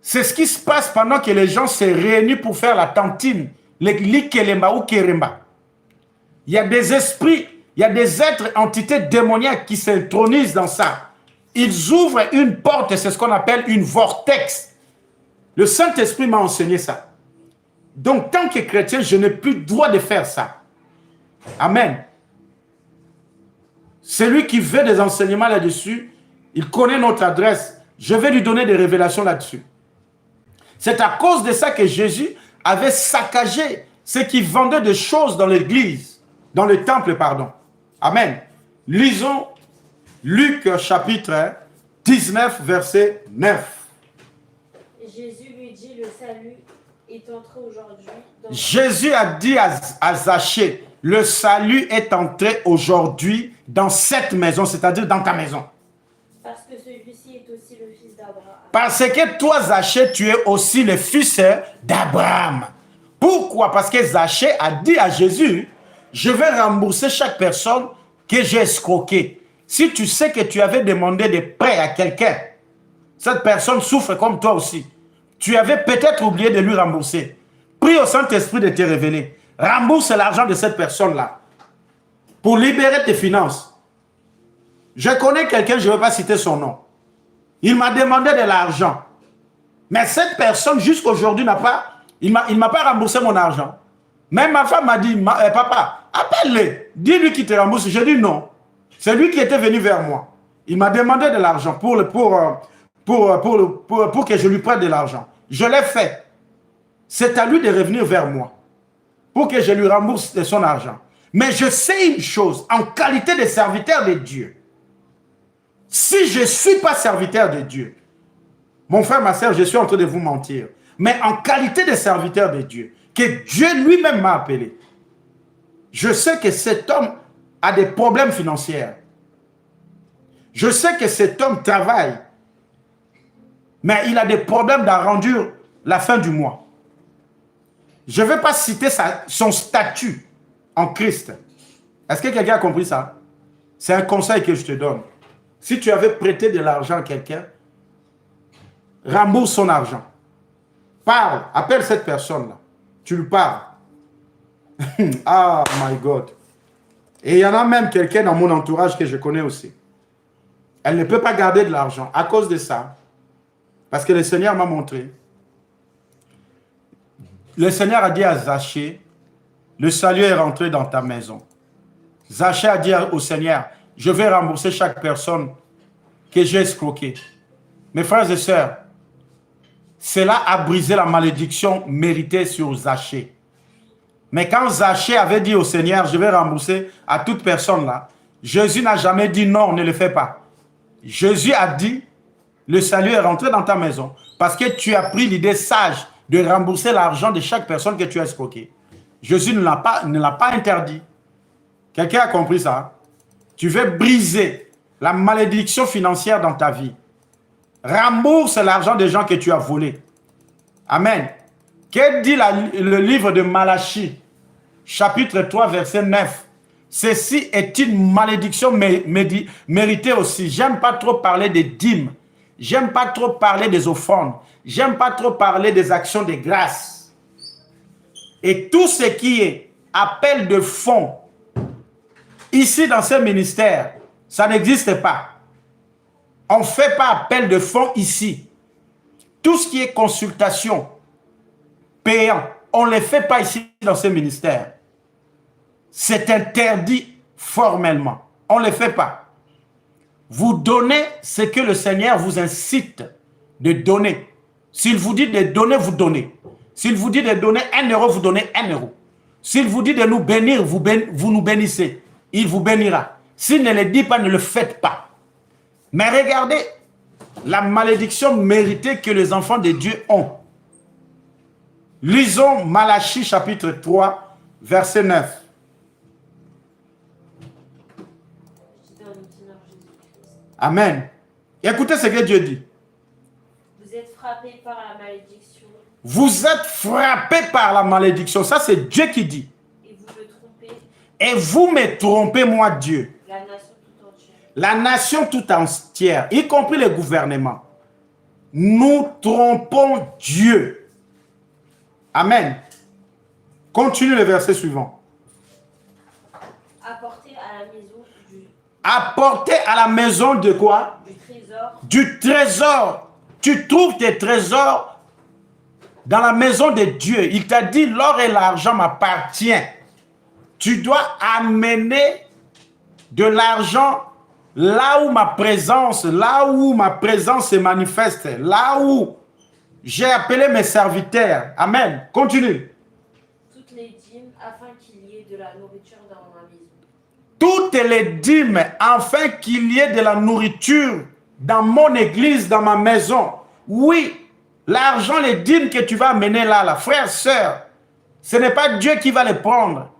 c'est ce qui se passe pendant que les gens se réunissent pour faire la tantine, les likelemba ou keremba. Il y a des esprits, il y a des êtres, entités démoniaques qui s'intronisent dans ça. Ils ouvrent une porte, c'est ce qu'on appelle une vortex. Le Saint-Esprit m'a enseigné ça. Donc, tant que chrétien, je n'ai plus le droit de faire ça. Amen. Celui qui veut des enseignements là-dessus, il connaît notre adresse. Je vais lui donner des révélations là-dessus. C'est à cause de ça que Jésus avait saccagé ceux qui vendaient des choses dans l'église, dans le temple, pardon. Amen. Lisons Luc chapitre 19, verset 9. Jésus lui dit, le salut est entré aujourd'hui. Jésus a dit à Zachée, le salut est entré aujourd'hui dans cette maison, c'est-à-dire dans ta maison. Parce que celui-ci est aussi le fils d'Abraham. Parce que toi, Zachée, tu es aussi le fils d'Abraham. Pourquoi? Parce que Zachée a dit à Jésus, je vais rembourser chaque personne que j'ai escroquée. Si tu sais que tu avais demandé des prêts à quelqu'un, cette personne souffre comme toi aussi. Tu avais peut-être oublié de lui rembourser. Prie au Saint-Esprit de te révéler. rembourse l'argent de cette personne-là pour libérer tes finances. Je connais quelqu'un, je ne vais pas citer son nom. Il m'a demandé de l'argent. Mais cette personne, jusqu'à aujourd'hui, il m'a pas remboursé mon argent. Même ma femme m'a dit, papa, appelle-le, dis-lui qu'il te rembourse. J'ai dit non. C'est lui qui était venu vers moi. Il m'a demandé de l'argent pour que je lui prenne de l'argent. Je l'ai fait. C'est à lui de revenir vers moi pour que je lui rembourse de son argent. Mais je sais une chose, en qualité de serviteur de Dieu, si je ne suis pas serviteur de Dieu, mon frère, ma soeur, je suis en train de vous mentir, mais en qualité de serviteur de Dieu, que Dieu lui-même m'a appelé, je sais que cet homme a des problèmes financiers. Je sais que cet homme travaille, mais il a des problèmes d'arrondir la fin du mois. Je ne vais pas citer son statut en Christ. Est-ce que quelqu'un a compris ça? C'est un conseil que je te donne. Si tu avais prêté de l'argent à quelqu'un, rembourse son argent. Parle, appelle cette personne-là. Tu lui parles. Ah, my God. Et il y en a même quelqu'un dans mon entourage que je connais aussi. Elle ne peut pas garder de l'argent à cause de ça. Parce que le Seigneur m'a montré. Le Seigneur a dit à Zachée, le salut est rentré dans ta maison. Zachée a dit au Seigneur, je vais rembourser chaque personne que j'ai escroquée. Mes frères et sœurs, cela a brisé la malédiction méritée sur Zachée. Mais quand Zachée avait dit au Seigneur, je vais rembourser à toute personne là, Jésus n'a jamais dit non, ne le fais pas. Jésus a dit, le salut est rentré dans ta maison parce que tu as pris l'idée sage de rembourser l'argent de chaque personne que tu as escroquée. Jésus ne l'a pas interdit. Quelqu'un a compris ça? Tu veux briser la malédiction financière dans ta vie. Rembourse l'argent des gens que tu as volés. Amen. Qu'est-ce dit le livre de Malachie, chapitre 3, verset 9? Ceci est une malédiction méritée aussi. J'aime pas trop parler des dîmes. J'aime pas trop parler des offrandes. J'aime pas trop parler des actions de grâce. Et tout ce qui est appel de fonds, ici dans ce ministère, ça n'existe pas. On ne fait pas appel de fonds ici. Tout ce qui est consultation, payant, on ne les fait pas ici dans ce ministère. C'est interdit formellement. On ne le fait pas. Vous donnez ce que le Seigneur vous incite de donner. S'il vous dit de donner, vous donnez. S'il vous dit de donner 1 euro, vous donnez 1 euro. S'il vous dit de nous bénir, vous nous bénissez. Il vous bénira. S'il ne le dit pas, ne le faites pas. Mais regardez la malédiction méritée que les enfants de Dieu ont. Lisons Malachie chapitre 3, verset 9. Amen. Écoutez ce que Dieu dit. Vous êtes frappés par la malédiction. Vous êtes frappés par la malédiction. Ça, c'est Dieu qui dit. Et vous me trompez. Et vous me trompez, moi, Dieu. La nation tout entière. La nation tout entière, y compris le gouvernement. Nous trompons Dieu. Amen. Continue le verset suivant. Apportez à la maison du... Apportez à la maison de quoi? Du trésor. Du trésor. Tu trouves tes trésors dans la maison de Dieu. Il t'a dit, l'or et l'argent m'appartiennent. Tu dois amener de l'argent là où ma présence se manifeste, là où j'ai appelé mes serviteurs. Amen. Continue. Toutes les dîmes afin qu'il y ait de la nourriture dans ma maison. Toutes les dîmes afin qu'il y ait de la nourriture dans mon église, dans ma maison. Oui, l'argent, les dîmes que tu vas amener là, frère, sœur, ce n'est pas Dieu qui va les prendre.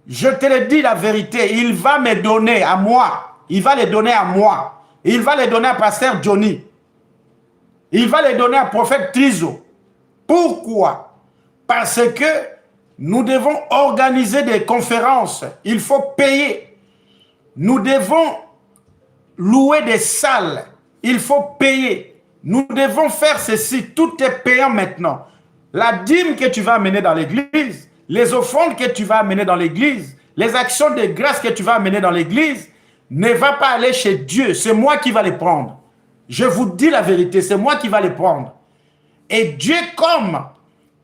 Je te le dis la vérité, il va me donner à moi. Il va les donner à moi. Il va les donner à pasteur Johnny. Il va les donner à prophète Trizo. Pourquoi? Parce que nous devons organiser des conférences. Il faut payer. Nous devons louer des salles. Il faut payer. Nous devons faire ceci. Tout est payant maintenant. La dîme que tu vas amener dans l'église, les offrandes que tu vas amener dans l'église, les actions de grâce que tu vas amener dans l'église, ne va pas aller chez Dieu. C'est moi qui va les prendre. Je vous dis la vérité, c'est moi qui va les prendre. Et Dieu, comme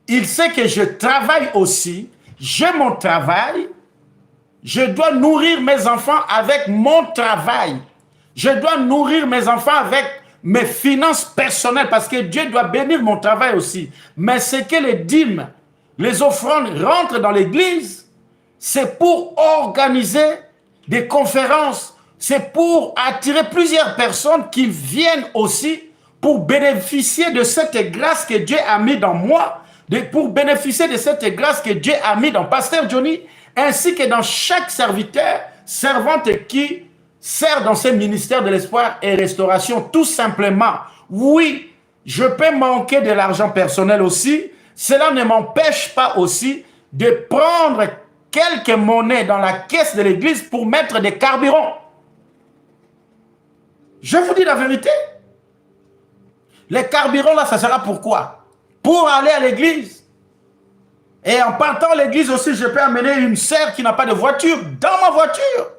il sait que je travaille aussi, j'ai mon travail, je dois nourrir mes enfants avec mon travail. Je dois nourrir mes enfants avec mes finances personnelles parce que Dieu doit bénir mon travail aussi. Mais ce que les dîmes, les offrandes rentrent dans l'église, c'est pour organiser des conférences, c'est pour attirer plusieurs personnes qui viennent aussi pour bénéficier de cette grâce que Dieu a mis dans moi, pour bénéficier de cette grâce que Dieu a mis dans Pasteur Johnny, ainsi que dans chaque serviteur, servante qui sert dans ce ministère de l'espoir et restauration, tout simplement. Oui, je peux manquer de l'argent personnel aussi, cela ne m'empêche pas aussi de prendre quelques monnaies dans la caisse de l'église pour mettre des carburants. Je vous dis la vérité. Les carburants là, ça sera pour quoi? Pour aller à l'église. Et en partant à l'église aussi, je peux amener une sœur qui n'a pas de voiture dans ma voiture.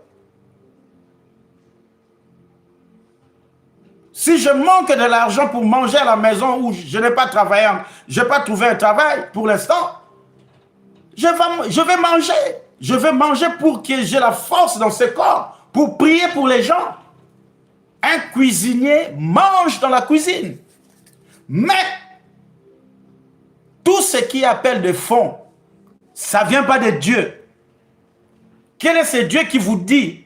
Si je manque de l'argent pour manger à la maison où je n'ai pas travaillé, je n'ai pas trouvé un travail pour l'instant, je vais manger. Je vais manger pour que j'ai la force dans ce corps, pour prier pour les gens. Un cuisinier mange dans la cuisine. Mais tout ce qui appelle de fonds, ça ne vient pas de Dieu. Quel est ce Dieu qui vous dit,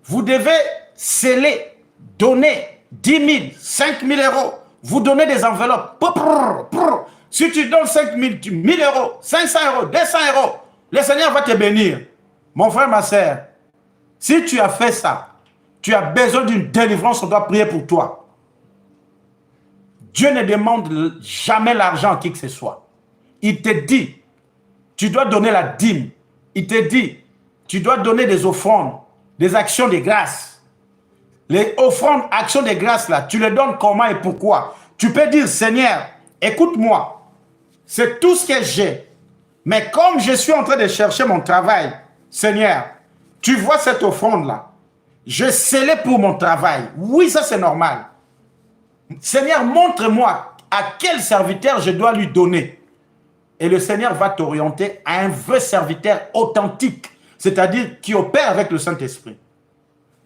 vous devez sceller, donner 10 000, 5 000 euros, vous donnez des enveloppes. Si tu donnes 5 000, 1 000 euros, 500 euros, 200 euros, le Seigneur va te bénir. Mon frère, ma soeur, si tu as fait ça, tu as besoin d'une délivrance, on doit prier pour toi. Dieu ne demande jamais l'argent à qui que ce soit. Il te dit, tu dois donner la dîme. Il te dit, tu dois donner des offrandes, des actions de grâce. Les offrandes, actions de grâce, là, tu les donnes comment et pourquoi? Tu peux dire, Seigneur, écoute-moi, c'est tout ce que j'ai. Mais comme je suis en train de chercher mon travail, Seigneur, tu vois cette offrande-là, je scellais pour mon travail. Oui, ça c'est normal. Seigneur, montre-moi à quel serviteur je dois lui donner. Et le Seigneur va t'orienter à un vrai serviteur authentique, c'est-à-dire qui opère avec le Saint-Esprit.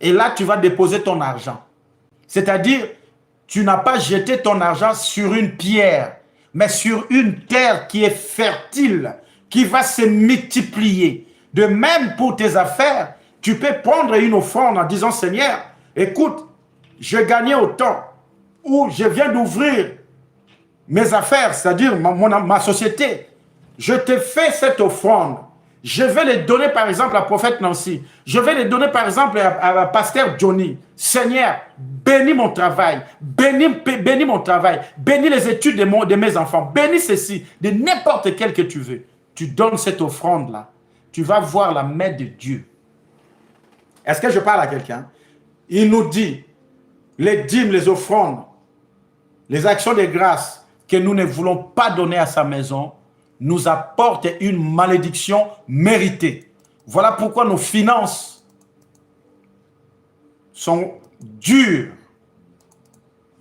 Et là, tu vas déposer ton argent. C'est-à-dire, tu n'as pas jeté ton argent sur une pierre, mais sur une terre qui est fertile, qui va se multiplier. De même pour tes affaires, tu peux prendre une offrande en disant, Seigneur, écoute, je gagnais autant, ou je viens d'ouvrir mes affaires, c'est-à-dire ma société. Je te fais cette offrande. Je vais les donner par exemple à Prophète Nancy. Je vais les donner par exemple à Pasteur Johnny. Seigneur, bénis mon travail. Bénis mon travail. Bénis les études de mes enfants. Bénis ceci, de n'importe quel que tu veux. Tu donnes cette offrande-là. Tu vas voir la main de Dieu. Est-ce que je parle à quelqu'un? Il nous dit, les dîmes, les offrandes, les actions de grâce que nous ne voulons pas donner à sa maison, nous apportent une malédiction méritée. Voilà pourquoi nos finances sont dures.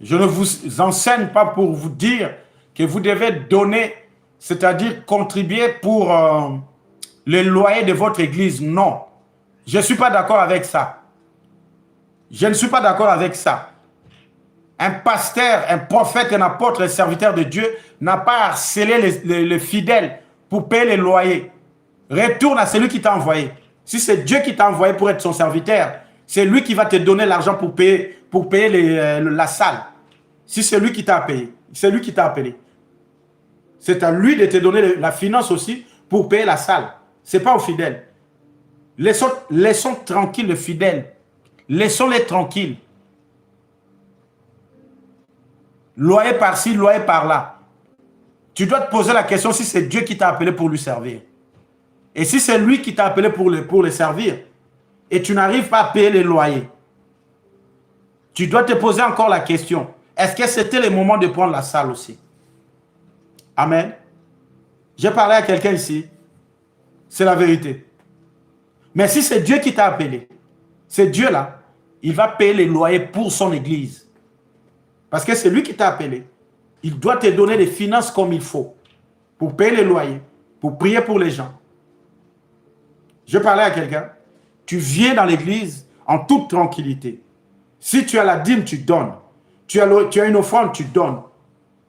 Je ne vous enseigne pas pour vous dire que vous devez donner, c'est-à-dire contribuer pour le loyer de votre église. Non, je ne suis pas d'accord avec ça. Je ne suis pas d'accord avec ça. Un pasteur, un prophète, un apôtre, un serviteur de Dieu n'a pas à harceler les fidèles pour payer les loyers. Retourne à celui qui t'a envoyé. Si c'est Dieu qui t'a envoyé pour être son serviteur, c'est lui qui va te donner l'argent pour payer la salle. Si c'est lui qui t'a payé, c'est lui qui t'a appelé. C'est à lui de te donner la finance aussi pour payer la salle. Ce n'est pas aux fidèles. Laissons tranquilles les fidèles. Laissons-les tranquilles. Loyer par-ci, loyer par-là. Tu dois te poser la question si c'est Dieu qui t'a appelé pour lui servir. Et si c'est lui qui t'a appelé pour le servir, et tu n'arrives pas à payer les loyers, tu dois te poser encore la question, est-ce que c'était le moment de prendre la salle aussi? Amen. J'ai parlé à quelqu'un ici, C'est la vérité. Mais si c'est Dieu qui t'a appelé, c'est Dieu-là, il va payer les loyers pour son église. Parce que c'est lui qui t'a appelé. Il doit te donner les finances comme il faut pour payer les loyers, pour prier pour les gens. Je parlais à quelqu'un. Tu viens dans l'église en toute tranquillité. Si tu as la dîme, tu donnes. Tu as une offrande, tu donnes.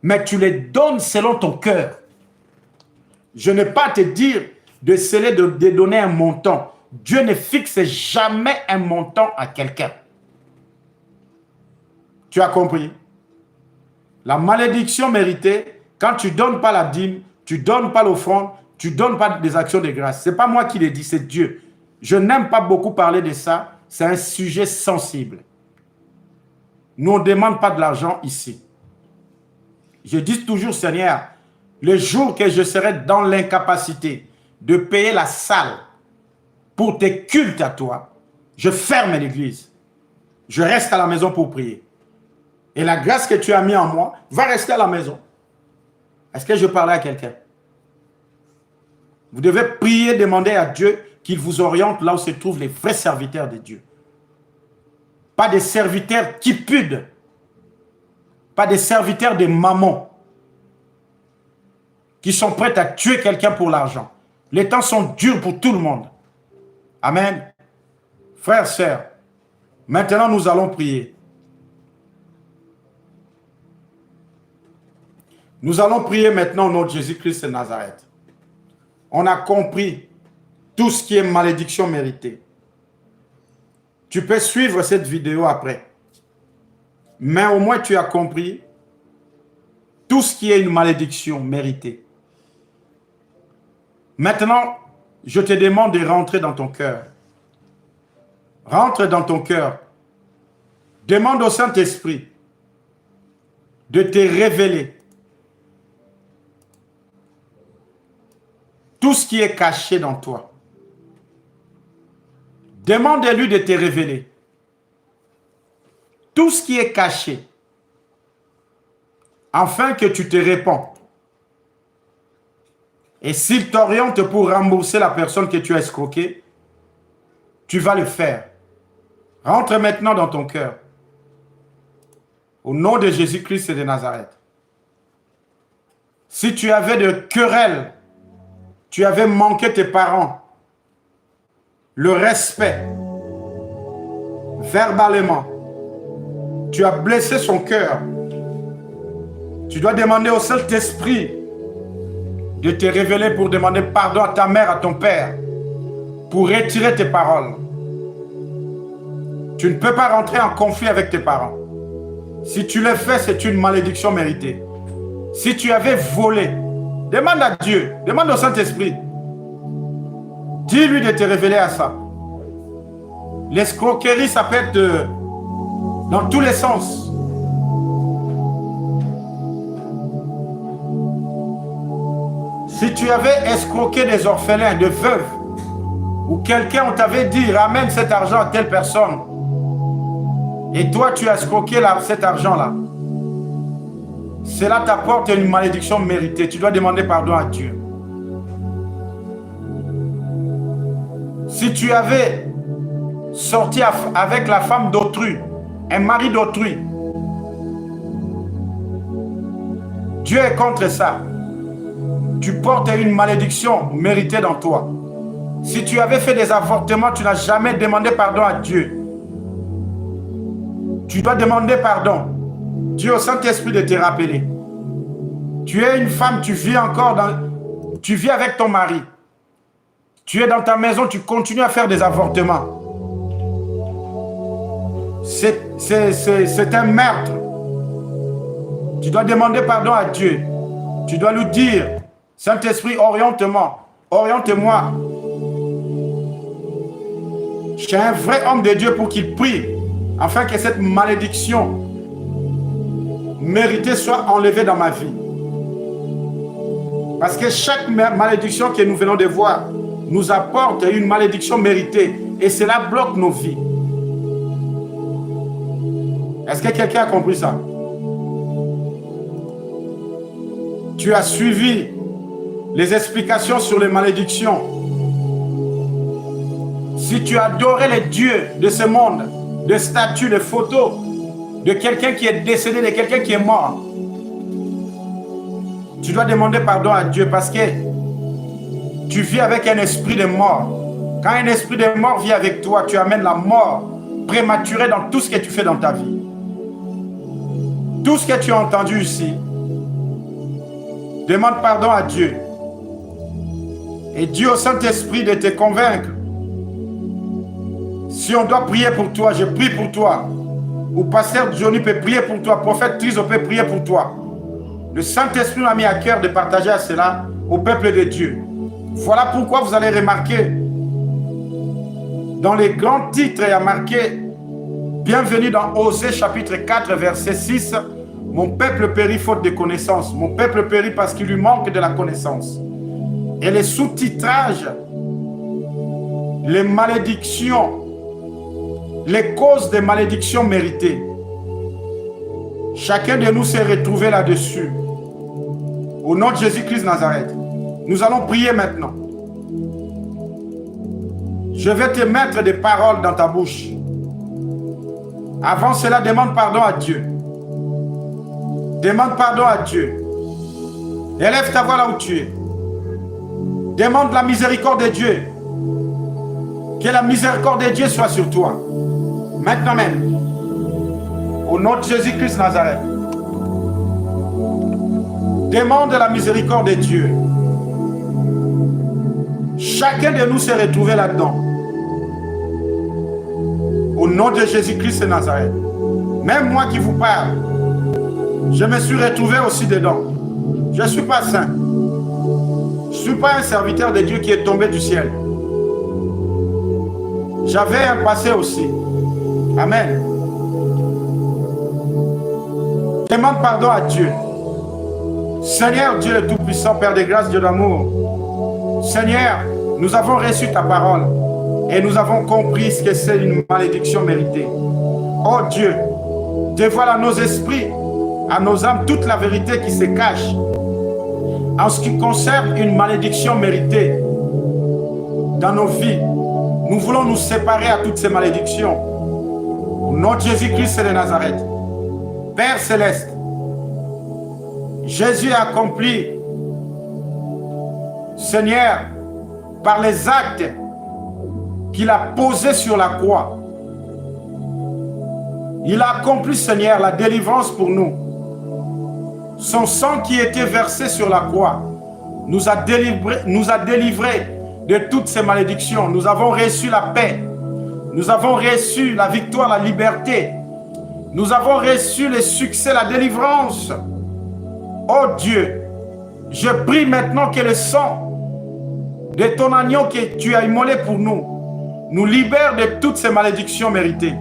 Mais tu les donnes selon ton cœur. Je n'ai pas à te dire de sceller, de donner un montant. Dieu ne fixe jamais un montant à quelqu'un. Tu as compris? La malédiction méritée, quand tu ne donnes pas la dîme, tu ne donnes pas l'offrande, tu ne donnes pas des actions de grâce. Ce n'est pas moi qui l'ai dit, c'est Dieu. Je n'aime pas beaucoup parler de ça. C'est un sujet sensible. Nous, on ne demande pas de l'argent ici. Je dis toujours, Seigneur, le jour que je serai dans l'incapacité de payer la salle pour tes cultes à toi, je ferme l'église. Je reste à la maison pour prier. Et la grâce que tu as mis en moi va rester à la maison. Est-ce que je parlais à quelqu'un? Vous devez prier, demander à Dieu qu'il vous oriente là où se trouvent les vrais serviteurs de Dieu. Pas des serviteurs cupides. Pas des serviteurs de maman qui sont prêts à tuer quelqu'un pour l'argent. Les temps sont durs pour tout le monde. Amen. Frères, sœurs, maintenant nous allons prier. Nous allons prier maintenant au nom de Jésus-Christ de Nazareth. On a compris tout ce qui est malédiction méritée. Tu peux suivre cette vidéo après. Mais au moins tu as compris tout ce qui est une malédiction méritée. Maintenant, je te demande de rentrer dans ton cœur. Rentre dans ton cœur. Demande au Saint-Esprit de te révéler tout ce qui est caché dans toi. Demande-lui de te révéler tout ce qui est caché, afin que tu te répands. Et s'il t'oriente pour rembourser la personne que tu as escroquée, tu vas le faire. Rentre maintenant dans ton cœur. Au nom de Jésus-Christ et de Nazareth. Si tu avais de querelles, tu avais manqué tes parents, le respect, verbalement, tu as blessé son cœur, tu dois demander au Saint-Esprit de te révéler pour demander pardon à ta mère, à ton père, pour retirer tes paroles. Tu ne peux pas rentrer en conflit avec tes parents. Si tu le fais, c'est une malédiction méritée. Si tu avais volé, demande à Dieu, demande au Saint-Esprit. Dis-lui de te révéler à ça. L'escroquerie, ça peut être dans tous les sens. Si tu avais escroqué des orphelins, des veuves, ou quelqu'un, on t'avait dit, ramène cet argent à telle personne, et toi, tu as escroqué cet argent-là, cela t'apporte une malédiction méritée. Tu dois demander pardon à Dieu. Si tu avais sorti avec la femme d'autrui, un mari d'autrui, Dieu est contre ça. Tu portes une malédiction méritée dans toi. Si tu avais fait des avortements, tu n'as jamais demandé pardon à Dieu. Tu dois demander pardon. Dieu au Saint-Esprit de te rappeler. Tu es une femme, tu vis avec ton mari. Tu es dans ta maison, tu continues à faire des avortements. C'est un meurtre. Tu dois demander pardon à Dieu. Tu dois lui dire, Saint-Esprit, oriente-moi. Oriente-moi. Je suis un vrai homme de Dieu pour qu'il prie, afin que cette malédiction méritée soit enlevée dans ma vie. Parce que chaque malédiction que nous venons de voir nous apporte une malédiction méritée et cela bloque nos vies. Est-ce que quelqu'un a compris ça? Tu as suivi les explications sur les malédictions. Si tu adorais les dieux de ce monde, de statues, de photos, de quelqu'un qui est décédé, de quelqu'un qui est mort, tu dois demander pardon à Dieu parce que tu vis avec un esprit de mort. Quand un esprit de mort vit avec toi, tu amènes la mort prématurée dans tout ce que tu fais dans ta vie. Tout ce que tu as entendu ici, demande pardon à Dieu. Et Dieu au Saint-Esprit de te convaincre. Si on doit prier pour toi, je prie pour toi. Ou pasteur Johnny peut prier pour toi, prophète Triso peut prier pour toi. Le Saint-Esprit m'a mis à cœur de partager cela au peuple de Dieu. Voilà pourquoi vous allez remarquer, dans les grands titres, il y a marqué « Bienvenue dans Osée chapitre 4, verset 6 ». Mon peuple périt faute de connaissance. Mon peuple périt parce qu'il lui manque de la connaissance. Et les sous-titrages, les malédictions, les causes des malédictions méritées. Chacun de nous s'est retrouvé là-dessus. Au nom de Jésus-Christ Nazareth. Nous allons prier maintenant. Je vais te mettre des paroles dans ta bouche. Avant cela, demande pardon à Dieu. Demande pardon à Dieu. Élève ta voix là où tu es. Demande la miséricorde de Dieu. Que la miséricorde de Dieu soit sur toi. Maintenant même. Au nom de Jésus-Christ Nazareth. Demande la miséricorde de Dieu. Chacun de nous s'est retrouvé là-dedans. Au nom de Jésus-Christ de Nazareth. Même moi qui vous parle, je me suis retrouvé aussi dedans. Je ne suis pas saint. Je ne suis pas un serviteur de Dieu qui est tombé du ciel. J'avais un passé aussi. Amen. Demande pardon à Dieu. Seigneur Dieu le Tout-Puissant, Père de grâce, Dieu d'amour. Seigneur, nous avons reçu ta parole et nous avons compris ce que c'est une malédiction méritée. Oh Dieu, dévoile à nos esprits, à nos âmes, toute la vérité qui se cache en ce qui concerne une malédiction méritée dans nos vies. Nous voulons nous séparer à toutes ces malédictions. Au nom de Jésus-Christ de Nazareth. Père céleste, Jésus a accompli, Seigneur, par les actes qu'il a posés sur la croix. Il a accompli, Seigneur, la délivrance pour nous. Son sang qui était versé sur la croix nous a délivrés de toutes ces malédictions. Nous avons reçu la paix. Nous avons reçu la victoire, la liberté. Nous avons reçu le succès, la délivrance. Oh Dieu, je prie maintenant que le sang de ton agneau que tu as immolé pour nous libère de toutes ces malédictions méritées.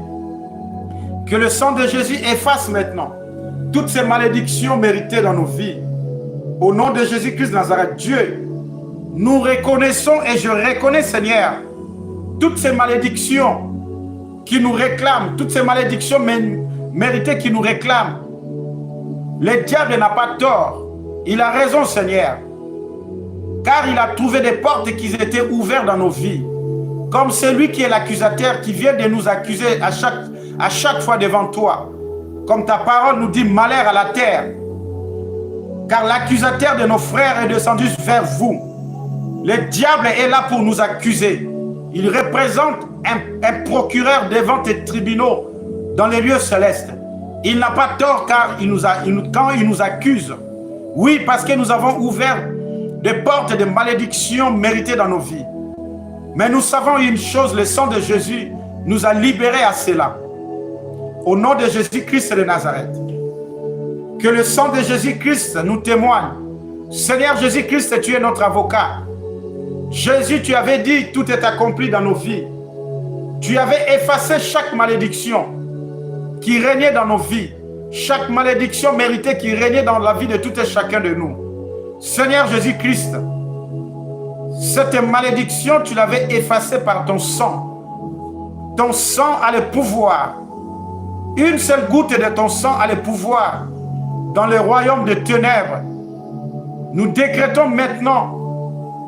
Que le sang de Jésus efface maintenant toutes ces malédictions méritées dans nos vies. Au nom de Jésus-Christ de Nazareth, Dieu, nous reconnaissons et je reconnais, Seigneur, toutes ces malédictions qui nous réclament, toutes ces malédictions méritées qui nous réclament. Le diable n'a pas tort. Il a raison, Seigneur. Car il a trouvé des portes qui étaient ouvertes dans nos vies. Comme celui qui est l'accusateur qui vient de nous accuser à chaque fois devant toi. Comme ta parole nous dit, malheur à la terre. Car l'accusateur de nos frères est descendu vers vous. Le diable est là pour nous accuser. Il représente un procureur devant tes tribunaux dans les lieux célestes. Il n'a pas tort car quand il nous accuse. Oui, parce que nous avons ouvert des portes de malédiction méritées dans nos vies. Mais nous savons une chose, le sang de Jésus nous a libérés à cela. Au nom de Jésus-Christ de Nazareth. Que le sang de Jésus-Christ nous témoigne. Seigneur Jésus-Christ, tu es notre avocat. Jésus, tu avais dit, tout est accompli dans nos vies. Tu avais effacé chaque malédiction qui régnait dans nos vies. Chaque malédiction méritée qui régnait dans la vie de tout et chacun de nous. Seigneur Jésus-Christ, cette malédiction, tu l'avais effacée par ton sang. Ton sang a le pouvoir. Une seule goutte de ton sang a le pouvoir dans le royaume des ténèbres. Nous décrétons maintenant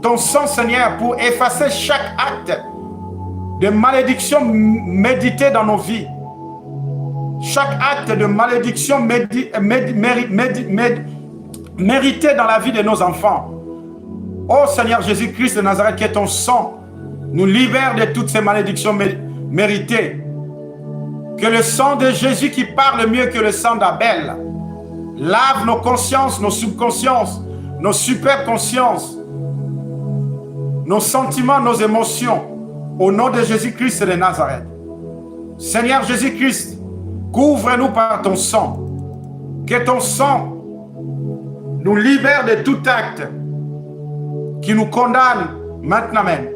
ton sang, Seigneur, pour effacer chaque acte de malédiction méditée dans nos vies. Chaque acte de malédiction mérité dans la vie de nos enfants. Oh Seigneur Jésus-Christ de Nazareth, que ton sang nous libère de toutes ces malédictions méritées. Que le sang de Jésus qui parle mieux que le sang d'Abel lave nos consciences, nos subconsciences, nos superconsciences, nos sentiments, nos émotions, au nom de Jésus-Christ de Nazareth. Seigneur Jésus-Christ, couvre-nous par ton sang. Que ton sang nous libère de tout acte qui nous condamne maintenant même.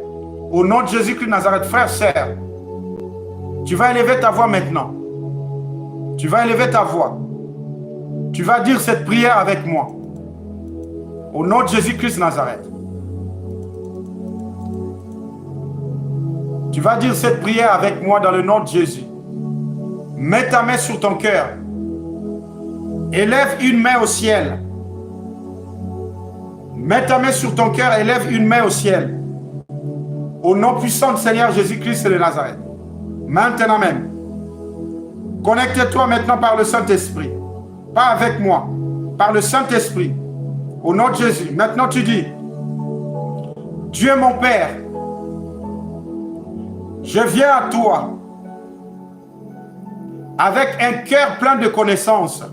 Au nom de Jésus-Christ de Nazareth, frère, sœur, tu vas élever ta voix maintenant. Tu vas élever ta voix. Tu vas dire cette prière avec moi. Au nom de Jésus-Christ de Nazareth. Tu vas dire cette prière avec moi dans le nom de Jésus. Mets ta main sur ton cœur. Élève une main au ciel. Mets ta main sur ton cœur, élève une main au ciel. Au nom puissant du Seigneur Jésus-Christ de Nazareth. Maintenant même. Connecte-toi maintenant par le Saint-Esprit. Pas avec moi, par le Saint-Esprit. Au nom de Jésus. Maintenant tu dis, Dieu mon Père, je viens à toi avec un cœur plein de connaissances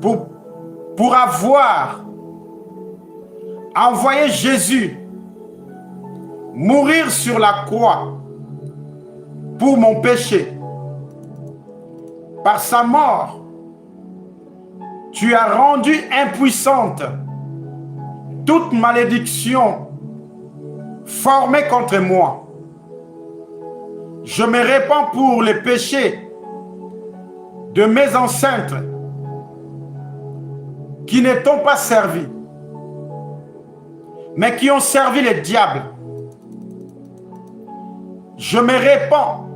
pour avoir envoyé Jésus mourir sur la croix pour mon péché. Par sa mort, tu as rendu impuissante toute malédiction formée contre moi. Je me répands pour les péchés de mes ancêtres qui ne t'ont pas servi, mais qui ont servi les diables. Je me répands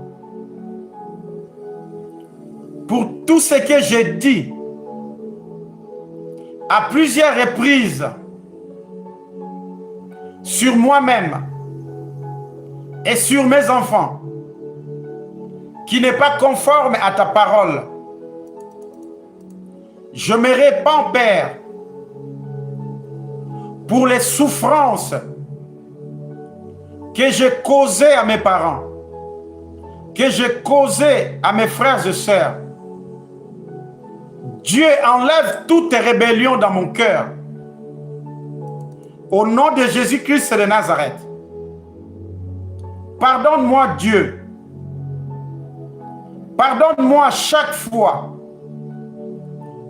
pour tout ce que j'ai dit à plusieurs reprises sur moi-même et sur mes enfants, qui n'est pas conforme à ta parole. Je me répands, Père, pour les souffrances que j'ai causées à mes parents, que j'ai causées à mes frères et sœurs. Dieu, enlève toutes tes rébellions dans mon cœur. Au nom de Jésus-Christ de Nazareth. Pardonne-moi, Dieu. Pardonne-moi chaque fois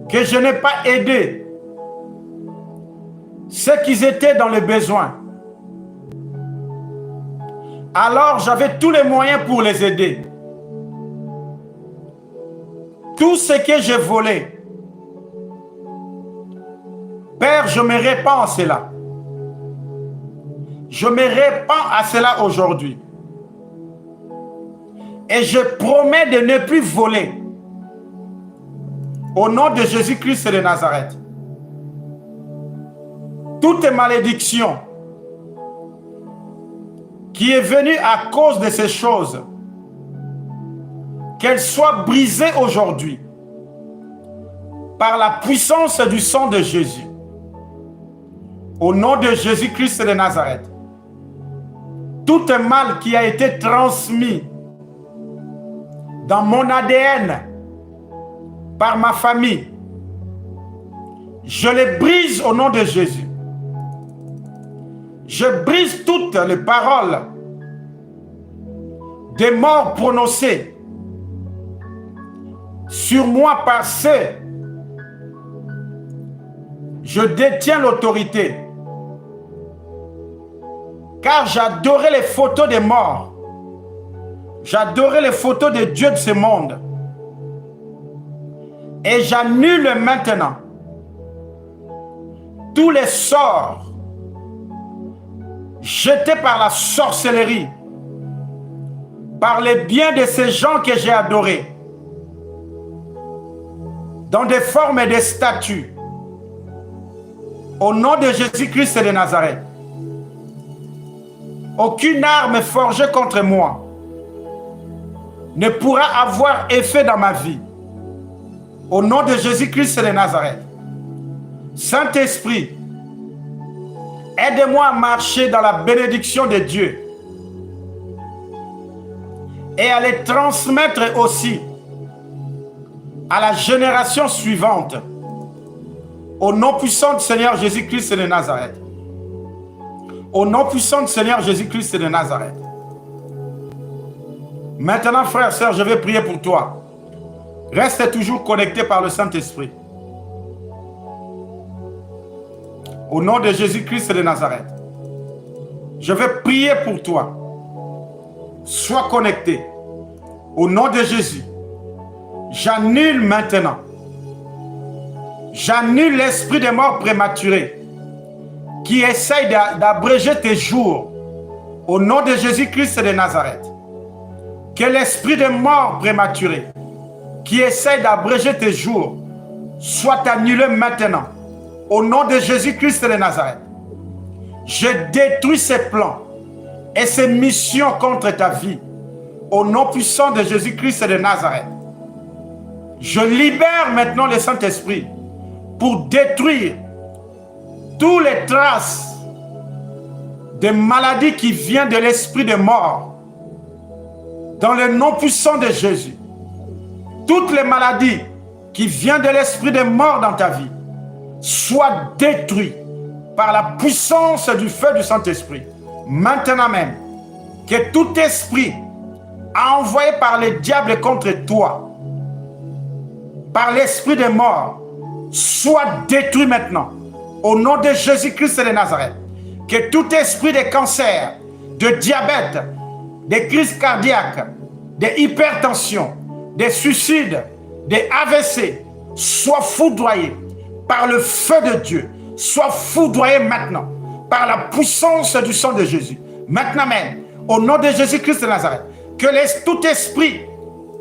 que je n'ai pas aidé ceux qui étaient dans le besoin. Alors j'avais tous les moyens pour les aider. Tout ce que j'ai volé, Père, je me répands à cela. Je me répands à cela aujourd'hui. Et je promets de ne plus voler. Au nom de Jésus-Christ de Nazareth. Toute malédiction qui est venue à cause de ces choses, qu'elle soit brisée aujourd'hui par la puissance du sang de Jésus. Au nom de Jésus-Christ de Nazareth. Tout mal qui a été transmis dans mon ADN par ma famille, je les brise au nom de Jésus. Je brise toutes les paroles des morts prononcées sur moi par ceux. Je détiens l'autorité. Car j'adorais les photos des morts. J'adorais les photos de Dieu de ce monde. Et j'annule maintenant tous les sorts jetés par la sorcellerie, par les biens de ces gens que j'ai adorés, dans des formes et des statues. Au nom de Jésus-Christ de Nazareth. Aucune arme forgée contre moi ne pourra avoir effet dans ma vie. Au nom de Jésus-Christ de Nazareth. Saint-Esprit, aide-moi à marcher dans la bénédiction de Dieu et à les transmettre aussi à la génération suivante. Au nom puissant du Seigneur Jésus-Christ de Nazareth. Au nom puissant du Seigneur Jésus-Christ de Nazareth. Maintenant, frère, sœur, je vais prier pour toi. Reste toujours connecté par le Saint-Esprit. Au nom de Jésus-Christ de Nazareth. Je vais prier pour toi. Sois connecté. Au nom de Jésus. J'annule maintenant. J'annule l'esprit de mort prématuré qui essaye d'abréger tes jours. Au nom de Jésus-Christ de Nazareth. Que l'esprit de mort prématuré qui essaie d'abréger tes jours soit annulé maintenant. Au nom de Jésus-Christ de Nazareth. Je détruis ces plans et ces missions contre ta vie. Au nom puissant de Jésus-Christ de Nazareth. Je libère maintenant le Saint-Esprit pour détruire toutes les traces de maladies qui viennent de l'esprit de mort. Dans le nom puissant de Jésus. Toutes les maladies qui viennent de l'esprit de mort dans ta vie soient détruites par la puissance du feu du Saint-Esprit. Maintenant même, que tout esprit envoyé par le diable contre toi, par l'esprit de mort, soit détruit maintenant. Au nom de Jésus-Christ de Nazareth. Que tout esprit de cancer, de diabète, de crises cardiaques, de hypertension, des suicides, des AVC, soient foudroyés par le feu de Dieu, soient foudroyés maintenant par la puissance du sang de Jésus. Maintenant même, au nom de Jésus-Christ de Nazareth, que tout esprit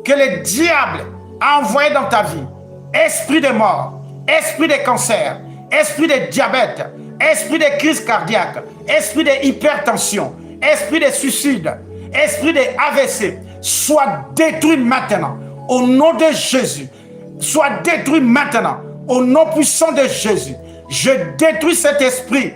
que le diable a envoyé dans ta vie, esprit de mort, esprit de cancer, esprit de diabète, esprit de crise cardiaque, esprit de hypertension, esprit de suicide, esprit de AVC, soit détruit maintenant. Au nom de Jésus, soit détruit maintenant. Au nom puissant de Jésus, je détruis cet esprit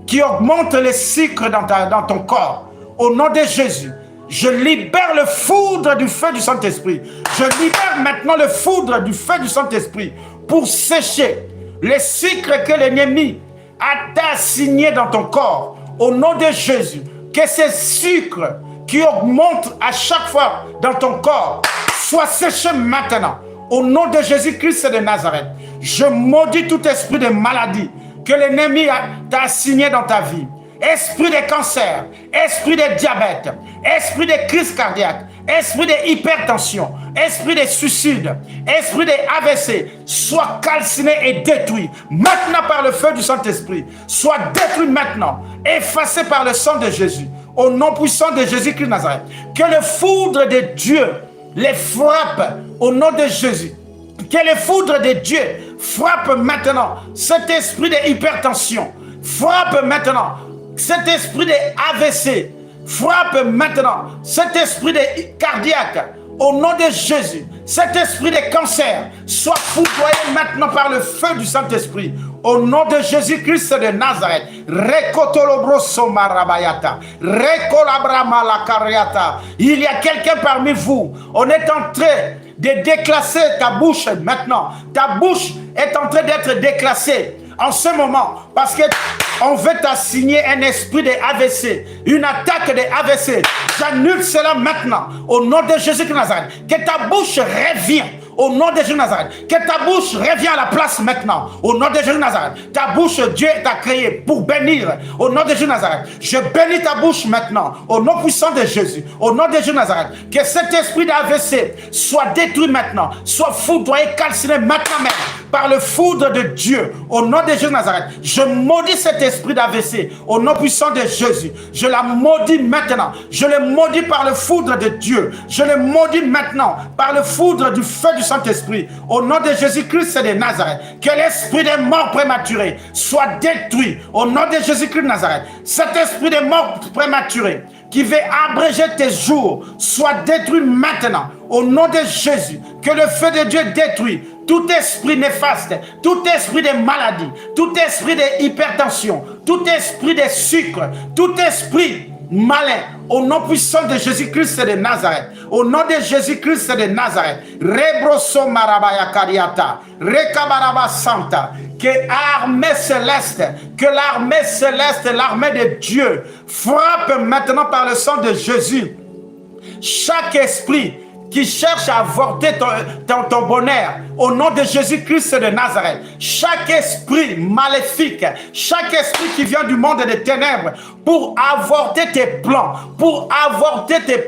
qui augmente le sucre dans ton corps. Au nom de Jésus, je libère le foudre du feu du Saint-Esprit. Je libère maintenant le foudre du feu du Saint-Esprit pour sécher le sucre que l'ennemi a assigné dans ton corps. Au nom de Jésus, que ces sucres qui augmentent à chaque fois dans ton corps soit séché maintenant. Au nom de Jésus-Christ de Nazareth, je maudis tout esprit de maladie que l'ennemi t'a assigné dans ta vie. Esprit de cancer, esprit de diabète, esprit de crise cardiaque, esprit de hypertension, esprit de suicide, esprit de AVC, soit calciné et détruit maintenant par le feu du Saint-Esprit. Soit détruit maintenant, effacé par le sang de Jésus. Au nom puissant de Jésus-Christ de Nazareth, que le foudre de Dieu les frappe au nom de Jésus. Que le foudre de Dieu frappe maintenant cet esprit de hypertension. Frappe maintenant cet esprit de AVC. Frappe maintenant cet esprit de cardiaque. Au nom de Jésus, cet esprit de cancer soit foudroyé maintenant par le feu du Saint-Esprit. Au nom de Jésus-Christ de Nazareth, il y a quelqu'un parmi vous, on est en train de déclasser ta bouche maintenant. Ta bouche est en train d'être déclassée en ce moment parce qu'on veut t'assigner un esprit de AVC, une attaque de AVC. J'annule cela maintenant au nom de Jésus de Nazareth. Que ta bouche revienne au nom de Jésus de Nazareth. Que ta bouche revienne à la place maintenant au nom de Jésus de Nazareth. Ta bouche, Dieu t'a créé pour bénir au nom de Jésus de Nazareth. Je bénis ta bouche maintenant au nom puissant de Jésus. Au nom de Jésus de Nazareth. Que cet esprit d'AVC soit détruit maintenant, soit foudroyé, calciné maintenant même par le foudre de Dieu. Au nom de Jésus de Nazareth, je maudis cet esprit d'AVC au nom puissant de Jésus. Je la maudis maintenant. Je le maudis par le foudre de Dieu. Je le maudis maintenant par le foudre du feu du Saint-Esprit, au nom de Jésus-Christ de Nazareth, que l'esprit des morts prématurés soit détruit au nom de Jésus-Christ de Nazareth. Cet esprit des morts prématurés qui veut abréger tes jours soit détruit maintenant au nom de Jésus. Que le feu de Dieu détruit tout esprit néfaste, tout esprit de maladie, tout esprit d'hypertension, tout esprit de sucre, tout esprit malin, au nom puissant de Jésus-Christ de Nazareth, au nom de Jésus-Christ de Nazareth, Rebroso Marabaya Kariata, Rekabaraba Santa, que l'armée céleste, l'armée de Dieu, frappe maintenant par le sang de Jésus chaque esprit qui cherche à avorter ton bonheur, au nom de Jésus-Christ de Nazareth. Chaque esprit maléfique, chaque esprit qui vient du monde des ténèbres pour avorter tes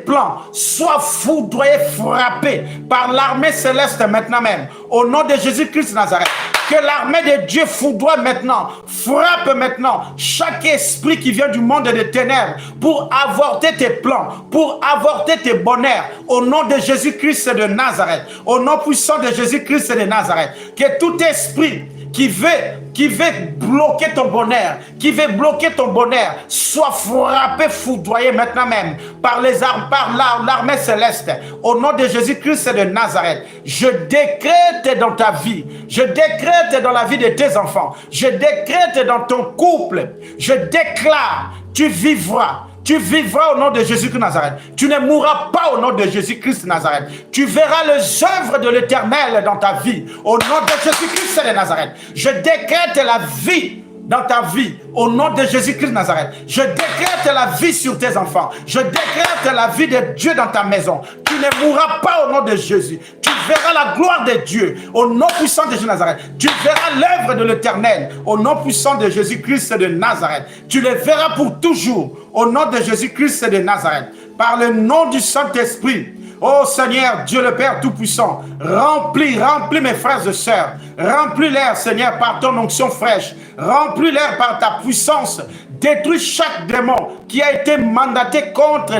plans, soit foudroyé, frappé par l'armée céleste maintenant même, au nom de Jésus-Christ de Nazareth. Que l'armée de Dieu foudroie maintenant, frappe maintenant chaque esprit qui vient du monde des ténèbres pour avorter tes plans, pour avorter tes bonheurs, au nom de Jésus-Christ de Nazareth, au nom puissant de Jésus-Christ de Nazareth. Que tout esprit qui veut bloquer ton bonheur, soit frappé, foudroyé maintenant même par l'armée céleste. Au nom de Jésus-Christ de Nazareth, je décrète dans ta vie, je décrète dans la vie de tes enfants, je décrète dans ton couple, je déclare, tu vivras au nom de Jésus-Christ de Nazareth. Tu ne mourras pas au nom de Jésus-Christ de Nazareth. Tu verras les œuvres de l'Éternel dans ta vie. Au nom de Jésus-Christ de Nazareth. Je décrète la vie dans ta vie, au nom de Jésus-Christ de Nazareth. Je décrète la vie sur tes enfants. Je décrète la vie de Dieu dans ta maison. Tu ne mourras pas au nom de Jésus. Tu verras la gloire de Dieu, au nom puissant de Jésus de Nazareth. Tu verras l'œuvre de l'Éternel, au nom puissant de Jésus-Christ de Nazareth. Tu le verras pour toujours, au nom de Jésus-Christ de Nazareth. Par le nom du Saint-Esprit, oh Seigneur, Dieu le Père Tout-Puissant, remplis mes frères et sœurs. Remplis-les, Seigneur, par ton onction fraîche. Remplis-les par ta puissance. Détruis chaque démon qui a été mandaté contre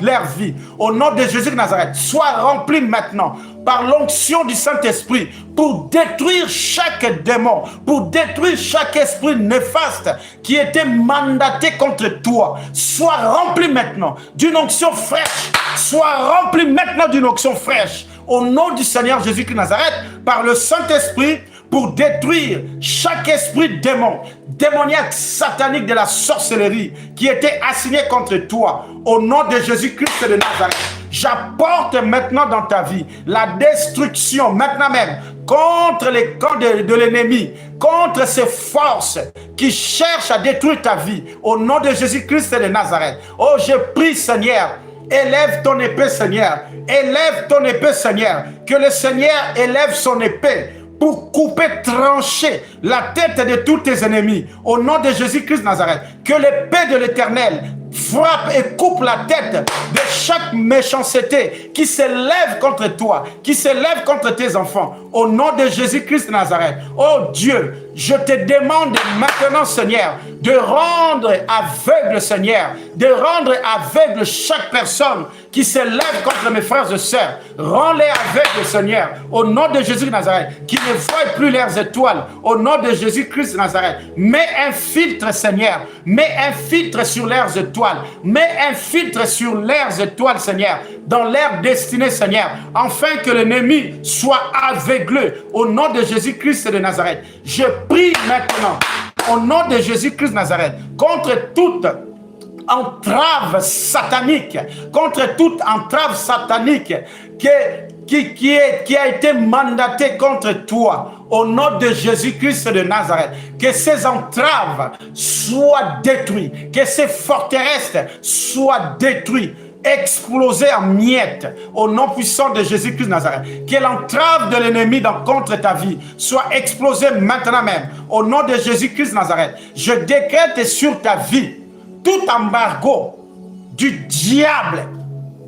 leur vie. Au nom de Jésus de Nazareth, sois rempli maintenant par l'onction du Saint-Esprit pour détruire chaque démon, pour détruire chaque esprit néfaste qui était mandaté contre toi. Sois rempli maintenant d'une onction fraîche. Sois rempli maintenant d'une onction fraîche. Au nom du Seigneur Jésus-Christ de Nazareth, par le Saint-Esprit, pour détruire chaque esprit démoniaque, satanique de la sorcellerie qui était assigné contre toi. Au nom de Jésus-Christ de Nazareth, j'apporte maintenant dans ta vie la destruction, maintenant même, contre les camps de l'ennemi, contre ces forces qui cherchent à détruire ta vie. Au nom de Jésus-Christ de Nazareth, oh, je prie, Seigneur, élève ton épée, Seigneur. Élève ton épée, Seigneur. Que le Seigneur élève son épée pour couper, trancher la tête de tous tes ennemis. Au nom de Jésus-Christ de Nazareth, que l'épée de l'Éternel frappe et coupe la tête de chaque méchanceté qui s'élève contre toi, qui s'élève contre tes enfants. Au nom de Jésus-Christ de Nazareth, oh Dieu, je te demande maintenant, Seigneur, de rendre aveugle, Seigneur, de rendre aveugle chaque personne qui s'élève contre mes frères et sœurs. Rends-les aveugles, Seigneur, au nom de Jésus de Nazareth, qui ne voient plus leurs étoiles, au nom de Jésus-Christ de Nazareth. Mets un filtre, Seigneur, mets un filtre sur leurs étoiles, mets un filtre sur leurs étoiles, Seigneur, dans leur destinée, Seigneur, afin que l'ennemi soit aveuglé, au nom de Jésus-Christ de Nazareth. Je prie maintenant, au nom de Jésus-Christ de Nazareth, contre toute entrave satanique, qui a été mandatée contre toi, au nom de Jésus-Christ de Nazareth. Que ces entraves soient détruites, que ces forteresses soient détruites, explosées en miettes, au nom puissant de Jésus-Christ de Nazareth. Que l'entrave de l'ennemi contre ta vie soit explosée maintenant même, au nom de Jésus-Christ de Nazareth. Je décrète sur ta vie tout embargo du diable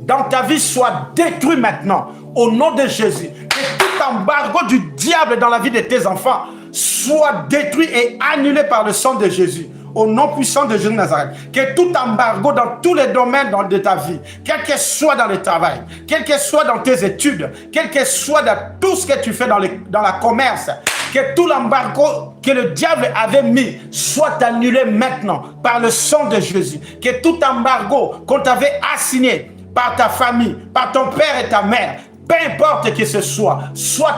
dans ta vie soit détruit maintenant, au nom de Jésus. Que tout embargo du diable dans la vie de tes enfants soit détruit et annulé par le sang de Jésus. au nom puissant de Jésus de Nazareth. Que tout embargo dans tous les domaines de ta vie, quel que soit dans le travail, quel que soit dans tes études, quel que soit dans tout ce que tu fais dans la commerce, que tout l'embargo que le diable avait mis soit annulé maintenant par le sang de Jésus. Que tout embargo qu'on t'avait assigné par ta famille, par ton père et ta mère, peu importe que ce soit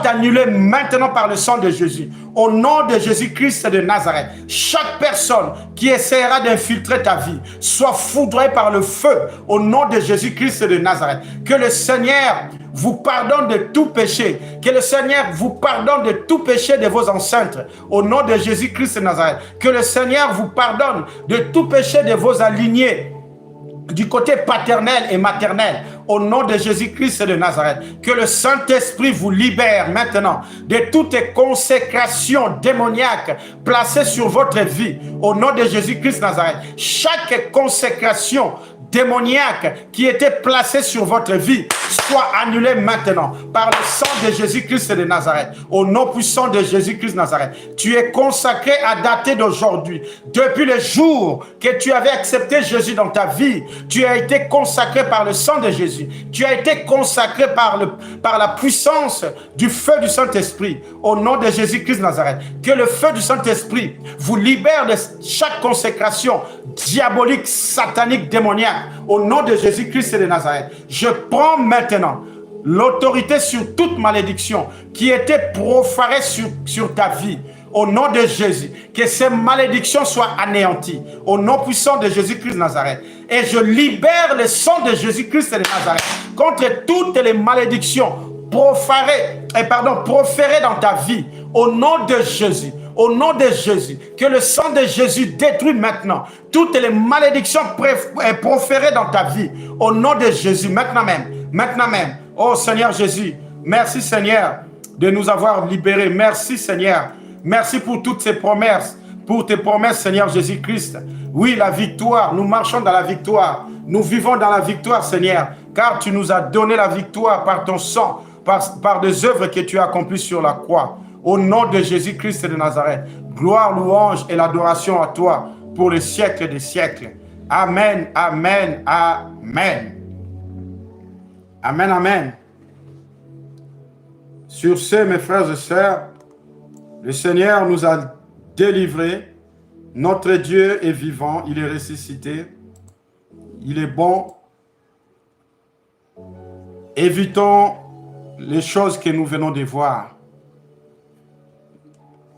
annulé maintenant par le sang de Jésus. Au nom de Jésus-Christ de Nazareth, chaque personne qui essaiera d'infiltrer ta vie soit foudroyée par le feu au nom de Jésus-Christ de Nazareth. Que le Seigneur vous pardonne de tout péché. Que le Seigneur vous pardonne de tout péché de vos ancêtres. Au nom de Jésus-Christ de Nazareth. Que le Seigneur vous pardonne de tout péché de vos alignés du côté paternel et maternel, au nom de Jésus-Christ de Nazareth. Que le Saint-Esprit vous libère maintenant de toutes consécrations démoniaques placées sur votre vie, au nom de Jésus-Christ de Nazareth. Chaque consécration démoniaque qui était placée sur votre vie soit annulée maintenant par le sang de Jésus-Christ de Nazareth. Au nom puissant de Jésus-Christ de Nazareth, tu es consacré à dater d'aujourd'hui. Depuis le jour que tu avais accepté Jésus dans ta vie, tu as été consacré par le sang de Jésus. Tu as été consacré par la puissance du feu du Saint-Esprit. Au nom de Jésus-Christ de Nazareth, que le feu du Saint-Esprit vous libère de chaque consécration diabolique, satanique, démoniaque. Au nom de Jésus-Christ de Nazareth, je prends maintenant l'autorité sur toute malédiction qui était proférée sur ta vie. Au nom de Jésus, que ces malédictions soient anéanties. Au nom puissant de Jésus-Christ de Nazareth. Et je libère le sang de Jésus-Christ de Nazareth contre toutes les malédictions proférées dans ta vie. Au nom de Jésus. Au nom de Jésus, que le sang de Jésus détruit maintenant toutes les malédictions proférées dans ta vie. Au nom de Jésus, maintenant même. Oh Seigneur Jésus, merci Seigneur de nous avoir libérés. Merci Seigneur. Merci pour toutes ces promesses, pour tes promesses Seigneur Jésus-Christ. Oui, la victoire, nous marchons dans la victoire. Nous vivons dans la victoire Seigneur, car tu nous as donné la victoire par ton sang, par des œuvres que tu as accomplies sur la croix. Au nom de Jésus-Christ de Nazareth, gloire, louange et l'adoration à toi pour les siècles des siècles. Amen, amen, amen. Amen, amen. Sur ce, mes frères et sœurs, le Seigneur nous a délivrés. Notre Dieu est vivant, il est ressuscité, il est bon. Évitons les choses que nous venons de voir.